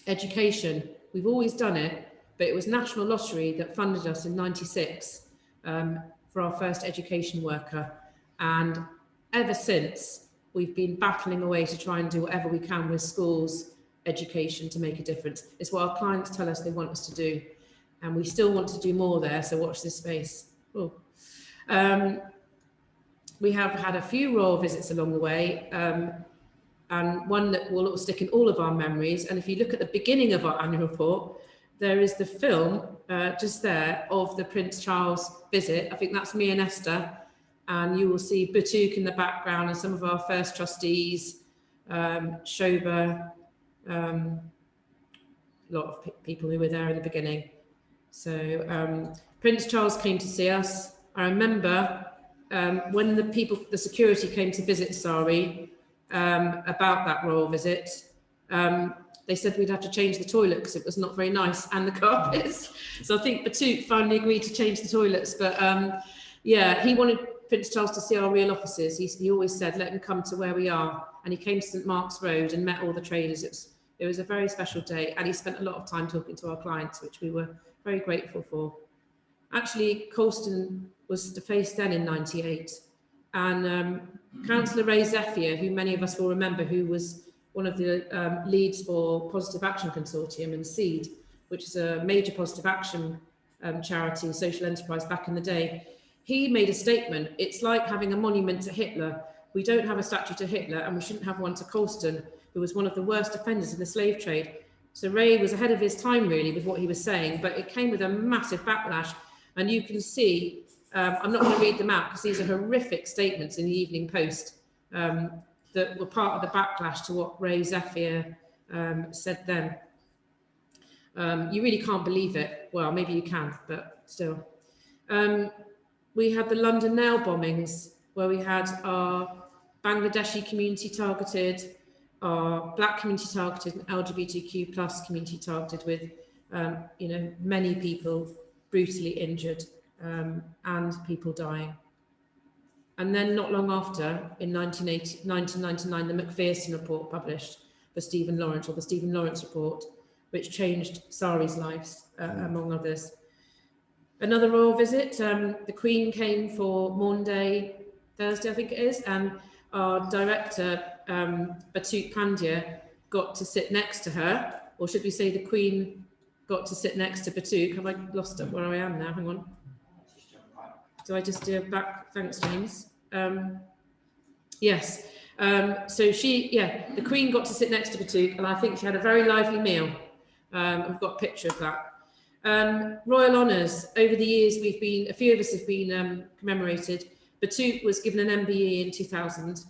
Education, we've always done it, but it was National Lottery that funded us in '96 for our first education worker. And ever since, we've been battling away to try and do whatever we can with schools, education to make a difference. It's what our clients tell us they want us to do. And we still want to do more there, so watch this space. Oh. We have had a few royal visits along the way, and one that will stick in all of our memories. And if you look at the beginning of our annual report, there is the film just there of the Prince Charles visit. I think that's me and Esther. And you will see Batuk in the background and some of our first trustees, Shoba, a lot of people who were there in the beginning. So Prince Charles came to see us. I remember when the security came to visit SARI about that royal visit, they said we'd have to change the toilet because it was not very nice, and the carpets. So I think Batuk finally agreed to change the toilets. But yeah, he wanted Prince Charles to see our real offices. He always said, let him come to where we are. And he came to St Mark's Road and met all the traders. It was a very special day. And he spent a lot of time talking to our clients, which we were very grateful for. Actually, Colston was defaced then in '98. And Councillor Ray Zephyr, who many of us will remember, who was one of the leads for Positive Action Consortium and SEED, which is a major positive action charity, social enterprise back in the day. He made a statement, it's like having a monument to Hitler. We don't have a statue to Hitler and we shouldn't have one to Colston, who was one of the worst offenders in the slave trade. So Ray was ahead of his time really with what he was saying, but it came with a massive backlash. And you can see, I'm not going to read them out because these are horrific statements in the Evening Post that were part of the backlash to what Ray Zephyr said then. You really can't believe it. Well, maybe you can, but still. We had the London nail bombings where we had our Bangladeshi community targeted, our Black community targeted, and LGBTQ plus community targeted with, you know, many people brutally injured and people dying. And then not long after, in 1999, the Macpherson report published for Stephen Lawrence, or the Stephen Lawrence report, which changed SARI's lives, among others. Another royal visit, the Queen came for Maunday, Thursday, I think it is, and our director, Battersea Pandya, got to sit next to her, or should we say the Queen got to sit next to Battersea? Have I lost it where I am now? Hang on. Do I just do a back? Thanks, James. Yes. So the Queen got to sit next to Battersea, and I think she had a very lively meal. I've got a picture of that. Royal honours. Over the years, a few of us have been commemorated. Battersea was given an MBE in 2000.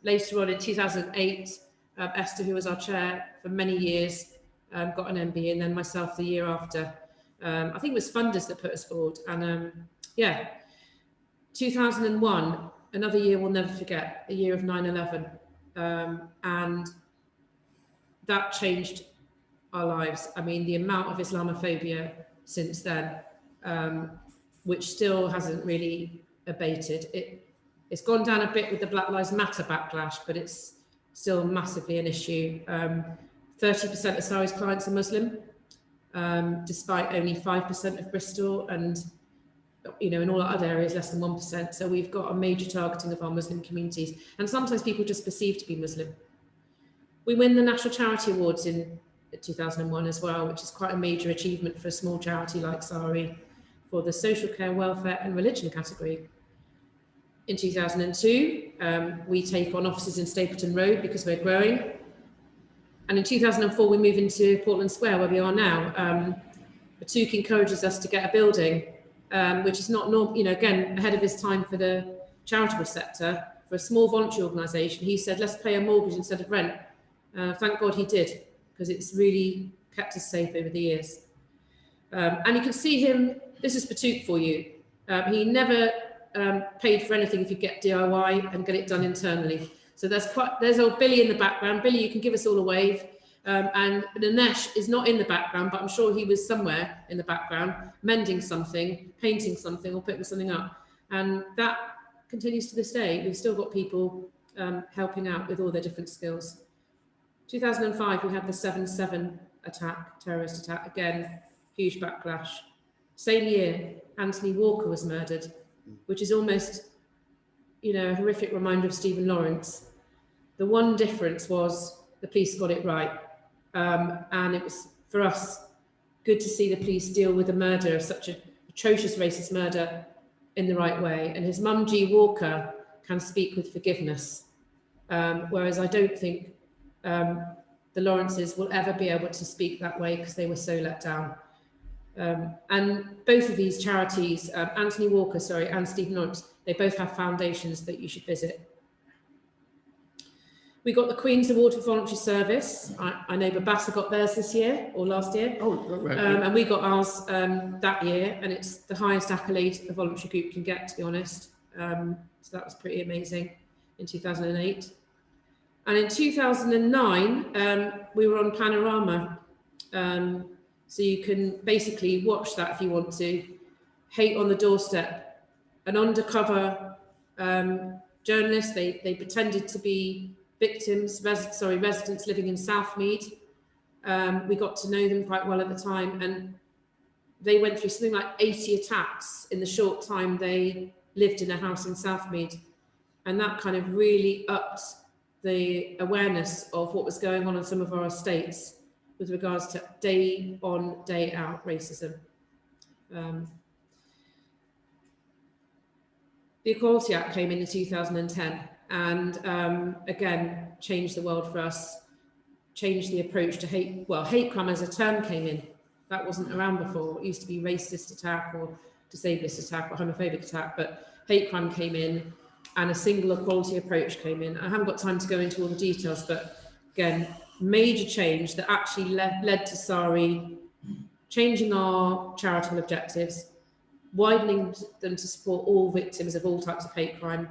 Later on in 2008, Esther, who was our chair for many years, got an MBE, and then myself the year after. I think it was funders that put us forward. And 2001, another year we'll never forget, the year of 9/11. And that changed our lives. I mean, the amount of Islamophobia since then, which still hasn't really abated. It's gone down a bit with the Black Lives Matter backlash, but it's still massively an issue. 30% of Sari's clients are Muslim, despite only 5% of Bristol, and in all our other areas less than 1%. So we've got a major targeting of our Muslim communities, and sometimes people just perceive to be Muslim. We win the National Charity Awards in 2001 as well, which is quite a major achievement for a small charity like Sari, for the social care, welfare and religion category. In 2002, we take on offices in Stapleton Road because we're growing. And in 2004, we move into Portland Square, where we are now. Battersea encourages us to get a building, which is not normal, again, ahead of his time for the charitable sector. For a small voluntary organisation, he said, let's pay a mortgage instead of rent. Thank God he did, because it's really kept us safe over the years. And you can see him, this is Battersea for you. He never paid for anything if you get DIY and get it done internally. So there's old Billy in the background. Billy, you can give us all a wave. And Nanesh is not in the background, but I'm sure he was somewhere in the background, mending something, painting something, or putting something up. And that continues to this day. We've still got people helping out with all their different skills. 2005, we had the 7/7 attack, terrorist attack. Again, huge backlash. Same year, Anthony Walker was murdered, which is almost, a horrific reminder of Stephen Lawrence. The one difference was the police got it right. And it was, for us, good to see the police deal with the murder of such an atrocious racist murder in the right way. And his mum, G. Walker, can speak with forgiveness. Whereas I don't think the Lawrences will ever be able to speak that way because they were so let down. And both of these charities, Anthony Walker, and Stephen Lawrence, they both have foundations that you should visit. We got the Queen's Award for Voluntary Service. I know Babassa got theirs this year, or last year. Oh, right. And we got ours that year, and it's the highest accolade a voluntary group can get, to be honest. So that was pretty amazing in 2008. And in 2009, we were on Panorama. So you can basically watch that if you want to. Hate on the Doorstep. An undercover journalist, they pretended to be victims, residents living in Southmead. We got to know them quite well at the time, and they went through something like 80 attacks in the short time they lived in a house in Southmead. And that kind of really upped the awareness of what was going on in some of our estates with regards to day on, day out racism. The Equality Act came in 2010 and again, changed the world for us, changed the approach to hate. Well, hate crime as a term came in. That wasn't around before. It used to be racist attack or disableist attack or homophobic attack, but hate crime came in and a single equality approach came in. I haven't got time to go into all the details, but again, major change that actually led to Sari changing our charitable objectives, widening them to support all victims of all types of hate crime,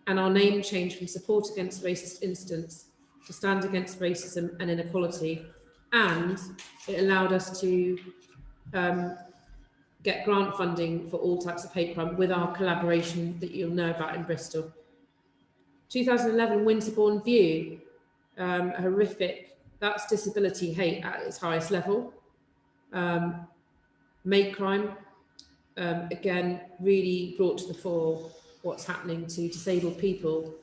and our name changed from Support Against Racist Incidents to Stand Against Racism and Inequality, and it allowed us to get grant funding for all types of hate crime with our collaboration that you'll know about in Bristol. 2011, Winterbourne View, horrific, that's disability hate at its highest level. Hate crime, again, really brought to the fore what's happening to disabled people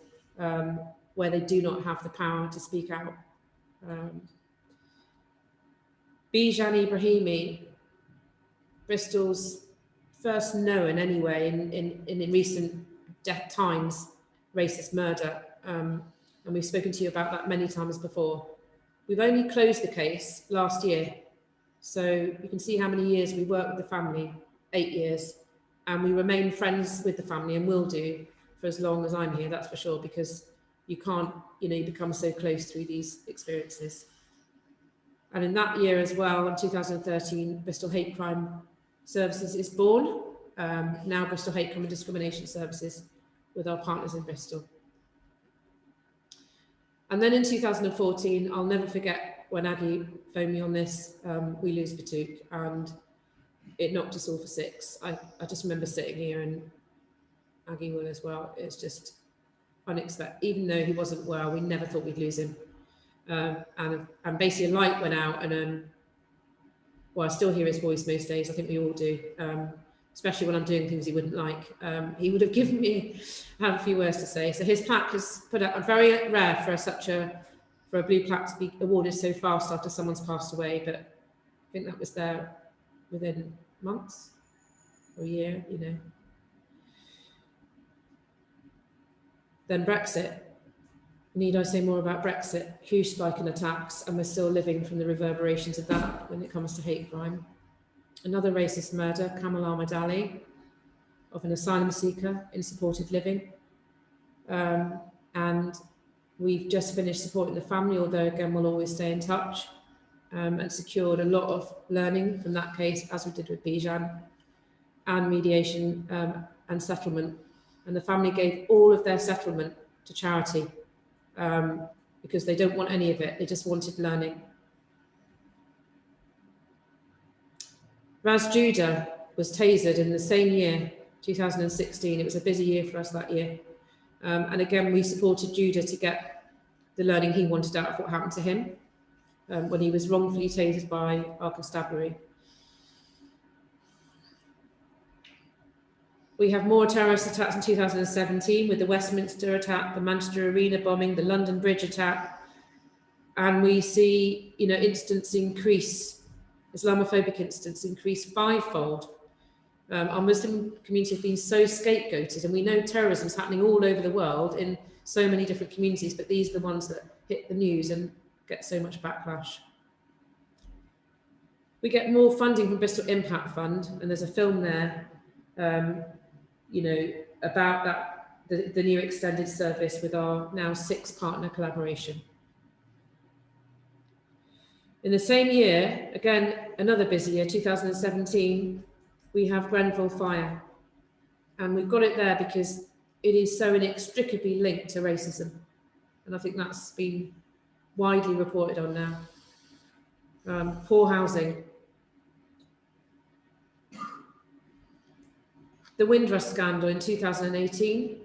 where they do not have the power to speak out. Bijan Ibrahimi, Bristol's first known anyway in recent times racist murder, and we've spoken to you about that many times before. We've only closed the case last year, so you can see how many years we worked with the family, 8 years, and we remain friends with the family and will do for as long as I'm here, that's for sure, because you can't, you become so close through these experiences. And in that year as well, in 2013, Bristol Hate Crime Services is born, now Bristol Hate Crime and Discrimination Services, with our partners in Bristol. And then in 2014, I'll never forget when Aggie phoned me on this, we lose Batuk, and it knocked us all for six. I just remember sitting here, and Aggie will as well. It's just unexpected. Even though he wasn't well, we never thought we'd lose him. And basically a light went out, and well, I still hear his voice most days. I think we all do, especially when I'm doing things he wouldn't like. He would have given me a few words to say. So his plaque is put out, very rare for a blue plaque to be awarded so fast after someone's passed away, but I think that was there within months or a year, Then Brexit. Need I say more about Brexit? Huge spike in attacks, and we're still living from the reverberations of that when it comes to hate crime. Another racist murder, Kamal Ahmed Ali, of an asylum seeker in supported living. And we've just finished supporting the family, although again, we'll always stay in touch, and secured a lot of learning from that case, as we did with Bijan, and mediation and settlement. And the family gave all of their settlement to charity, because they don't want any of it. They just wanted learning. Raz Judah was tasered in the same year, 2016. It was a busy year for us that year. And again, we supported Judah to get the learning he wanted out of what happened to him when he was wrongfully tasered by our constabulary. We have more terrorist attacks in 2017 with the Westminster attack, the Manchester Arena bombing, the London Bridge attack. And we see, incidents increase, Islamophobic incidents increase fivefold. Our Muslim community have been so scapegoated, and we know terrorism is happening all over the world in so many different communities, but these are the ones that hit the news and get so much backlash. We get more funding from Bristol Impact Fund, and there's a film there about that, the new extended service with our now 6-partner collaboration. In the same year, again, another busy year, 2017, we have Grenfell Fire. And we've got it there because it is so inextricably linked to racism. And I think that's been widely reported on now. Poor housing. The Windrush scandal in 2018,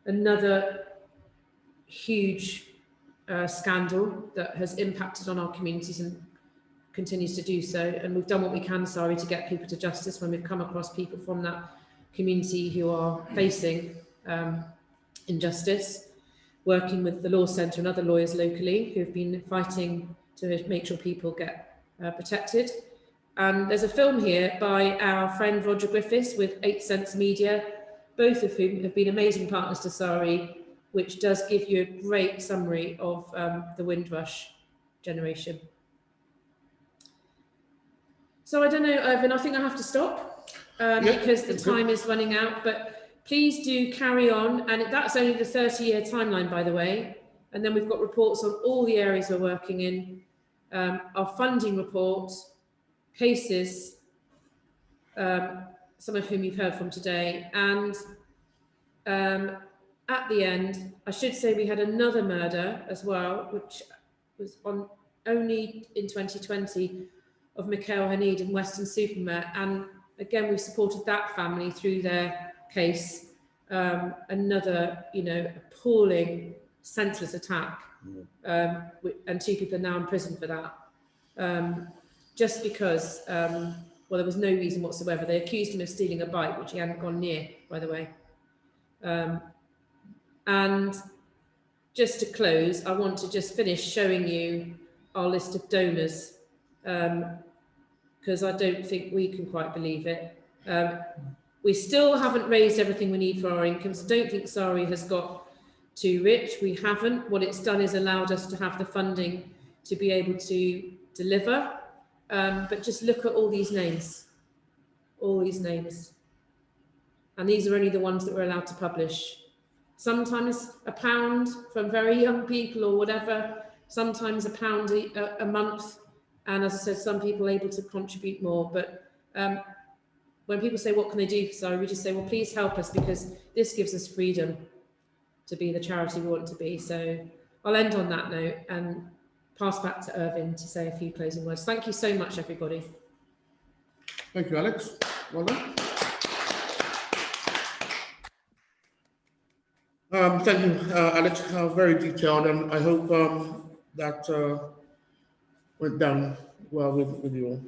another huge scandal that has impacted on our communities and continues to do so. And we've done what we can, to get people to justice when we've come across people from that community who are facing injustice, working with the Law Centre and other lawyers locally who have been fighting to make sure people get protected. And there's a film here by our friend Roger Griffiths with 8 Cents Media, both of whom have been amazing partners to SARI, which does give you a great summary of the Windrush generation. So I don't know, Irvin, I think I have to stop because the time is running out, but please do carry on. And that's only the 30-year timeline, by the way. And then we've got reports on all the areas we're working in, our funding report, cases, some of whom you've heard from today. And at the end, I should say we had another murder as well, which was on only in 2020 of Mikael Hanid in Weston-super-Mare. And again, we supported that family through their case. Another, appalling, senseless attack. And 2 people are now in prison for that. Just because Well, there was no reason whatsoever. They accused him of stealing a bike, which he hadn't gone near, by the way. And just to close, I want to just finish showing you our list of donors, because I don't think we can quite believe it. We still haven't raised everything we need for our incomes. I don't think SARI has got too rich. We haven't. What it's done is allowed us to have the funding to be able to deliver. But just look at all these names. All these names. And these are only the ones that we're allowed to publish. Sometimes £1 from very young people or whatever, sometimes £1 a month. And as I said, some people are able to contribute more. But when people say, what can they do for SARI? We just say, well, please help us, because this gives us freedom to be the charity we want to be. So I'll end on that note and pass back to Irvin to say a few closing words. Thank you so much, everybody. Thank you, Alex. Well done. Thank you, Alex. Very detailed, and I hope that went down well with you all.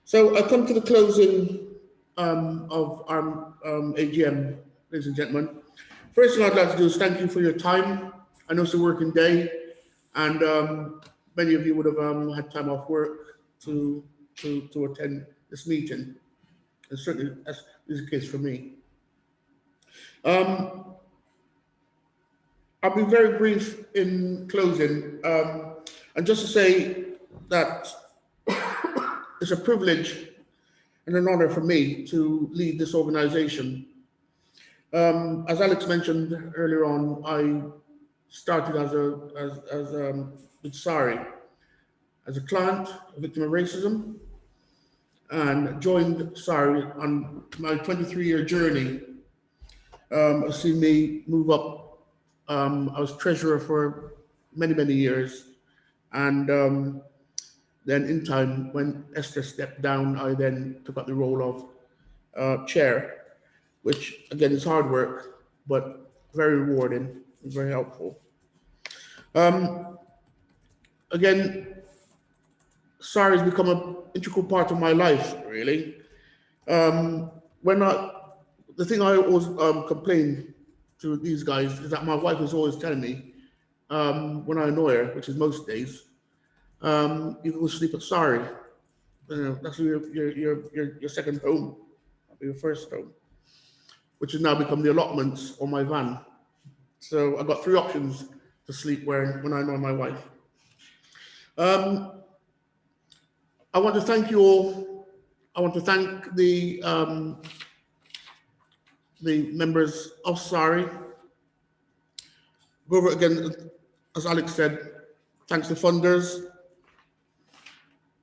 So I come to the closing of our AGM, ladies and gentlemen. First thing I'd like to do is thank you for your time. I know it's a working day, and many of you would have had time off work to attend this meeting. And certainly that is the case for me. I'll be very brief in closing, and just to say that it's a privilege and an honor for me to lead this organization. As Alex mentioned earlier on, I started with SARI as a client, a victim of racism, and joined SARI on my 23-year journey. Has seen me move up. I was treasurer for many, many years. And then in time, when Esther stepped down, I then took up the role of chair, which again is hard work, but very rewarding and very helpful. Again, SARI has become an integral part of my life, really. The thing I always complain to these guys is that my wife is always telling me, when I annoy her, which is most days, you can go sleep at SARI. That's your second home, your first home, which has now become the allotments or my van. So I've got 3 options to sleep when I annoy my wife. I want to thank you all. I want to thank the members of SARI. Go over it again, as Alex said, thanks to funders.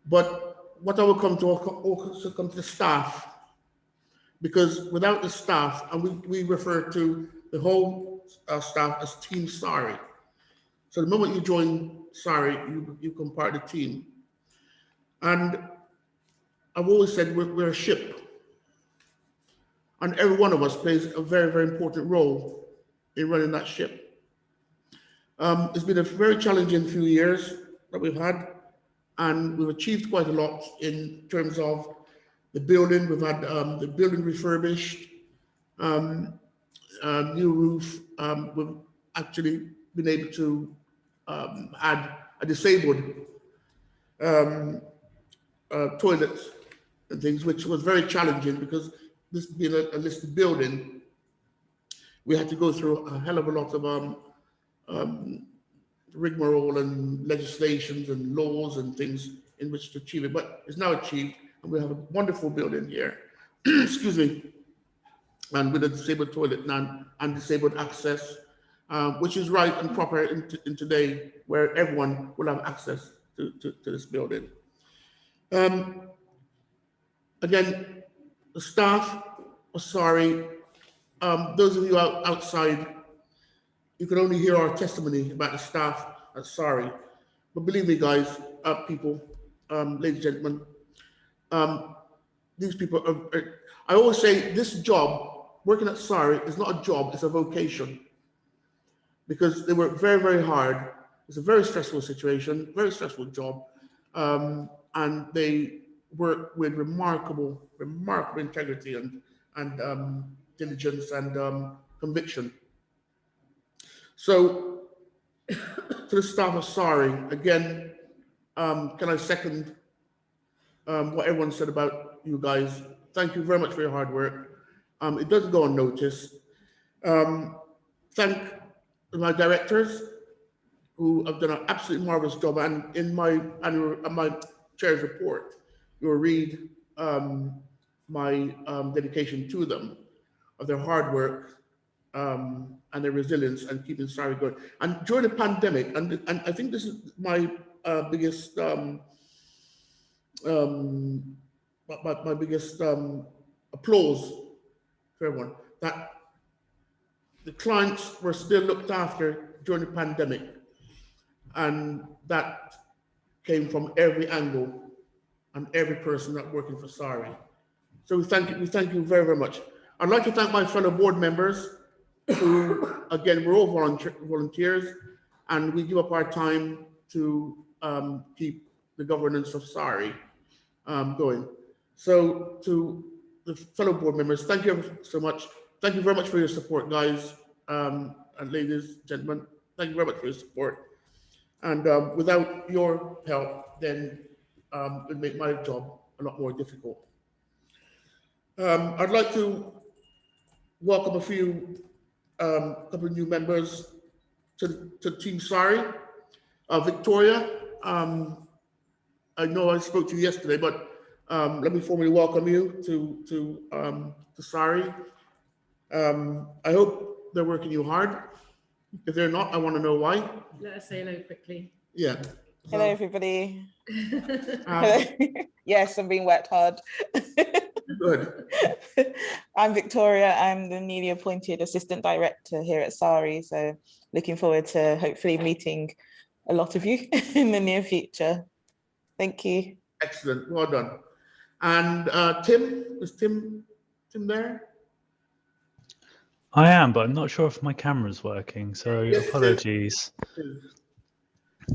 But what I will come to also come to the staff, because without the staff, and we refer to the whole staff as Team SARI. So the moment you join SARI, you become part of the team. And I've always said we're a ship. And every one of us plays a very, very important role in running that ship. It's been a very challenging few years that we've had, and we've achieved quite a lot in terms of the building. We've had the building refurbished, new roof. We've actually been able to add a disabled toilet and things, which was very challenging because this being a listed building, we had to go through a hell of a lot of rigmarole and legislations and laws and things in which to achieve it, but it's now achieved, and we have a wonderful building here. Excuse me, and with a disabled toilet and disabled access, which is right and proper in today, where everyone will have access to this building. Again, the staff are sorry. Those of you outside, you can only hear our testimony about the staff at SARI. But believe me, guys, people, ladies and gentlemen, these people are, I always say this job, working at SARI, is not a job, it's a vocation. Because they work very, very hard. It's a very stressful situation, very stressful job. And they work with remarkable integrity and diligence and conviction. So to the staff of SARI, again, can I second what everyone said about you guys? Thank you very much for your hard work. It doesn't go unnoticed. Thank my directors who have done an absolutely marvelous job. And in my chair's report, you'll read my dedication to them of their hard work and their resilience and keeping SARI going. And during the pandemic, and I think this is my biggest my biggest applause for everyone, that the clients were still looked after during the pandemic, and that came from every angle and every person that working for SARI. So we thank you very, very much. I'd like to thank my fellow board members who, again, we're all volunteers, and we give up our time to keep the governance of SARI going. So to the fellow board members, thank you ever so much. Thank you very much for your support, guys and ladies, gentlemen. Thank you very much for your support. And without your help, then it would make my job a lot more difficult. I'd like to welcome a couple of new members to Team SARI. Victoria, I know I spoke to you yesterday, but let me formally welcome you to SARI. I hope they're working you hard. If they're not, I want to know why. Let us say hello quickly. Yeah. Hello, everybody. Hello. Yes, I'm being worked hard. Good. I'm Victoria. I'm the newly appointed assistant director here at SARI. So looking forward to hopefully meeting a lot of you in the near future. Thank you. Excellent. Well done. And Tim, is Tim there? I am, but I'm not sure if my camera's working, so Yes, apologies.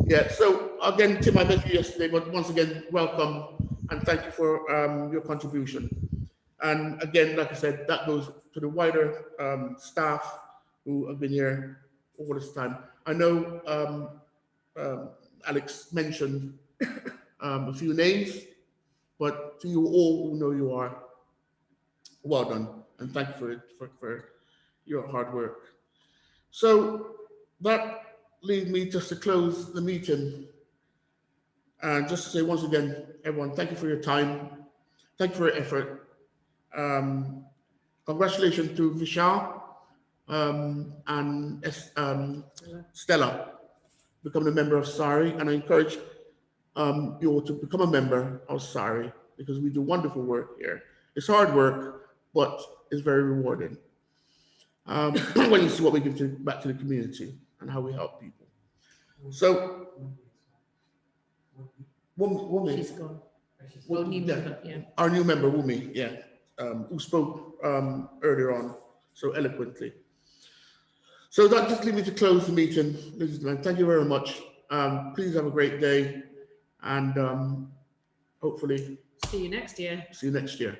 Yeah, so again, Tim, I met you yesterday, but once again, welcome and thank you for your contribution. And again, like I said, that goes to the wider staff who have been here all this time. I know Alex mentioned a few names, but to you all who know you are, well done, and thank you for your hard work. So that leads me just to close the meeting. And just to say once again, everyone, thank you for your time. Thank you for your effort. Congratulations to Vishal and Stella becoming a member of SARI. And I encourage you all to become a member of SARI because we do wonderful work here. It's hard work, but it's very rewarding. When you see what we give back to the community and how we help people. So, Wunmi, She's gone. Well, new member, yeah. Our new member, Wunmi, yeah, who spoke earlier on so eloquently. So that just leaves me to close the meeting. Ladies and gentlemen, thank you very much. Please have a great day, and hopefully see you next year. See you next year.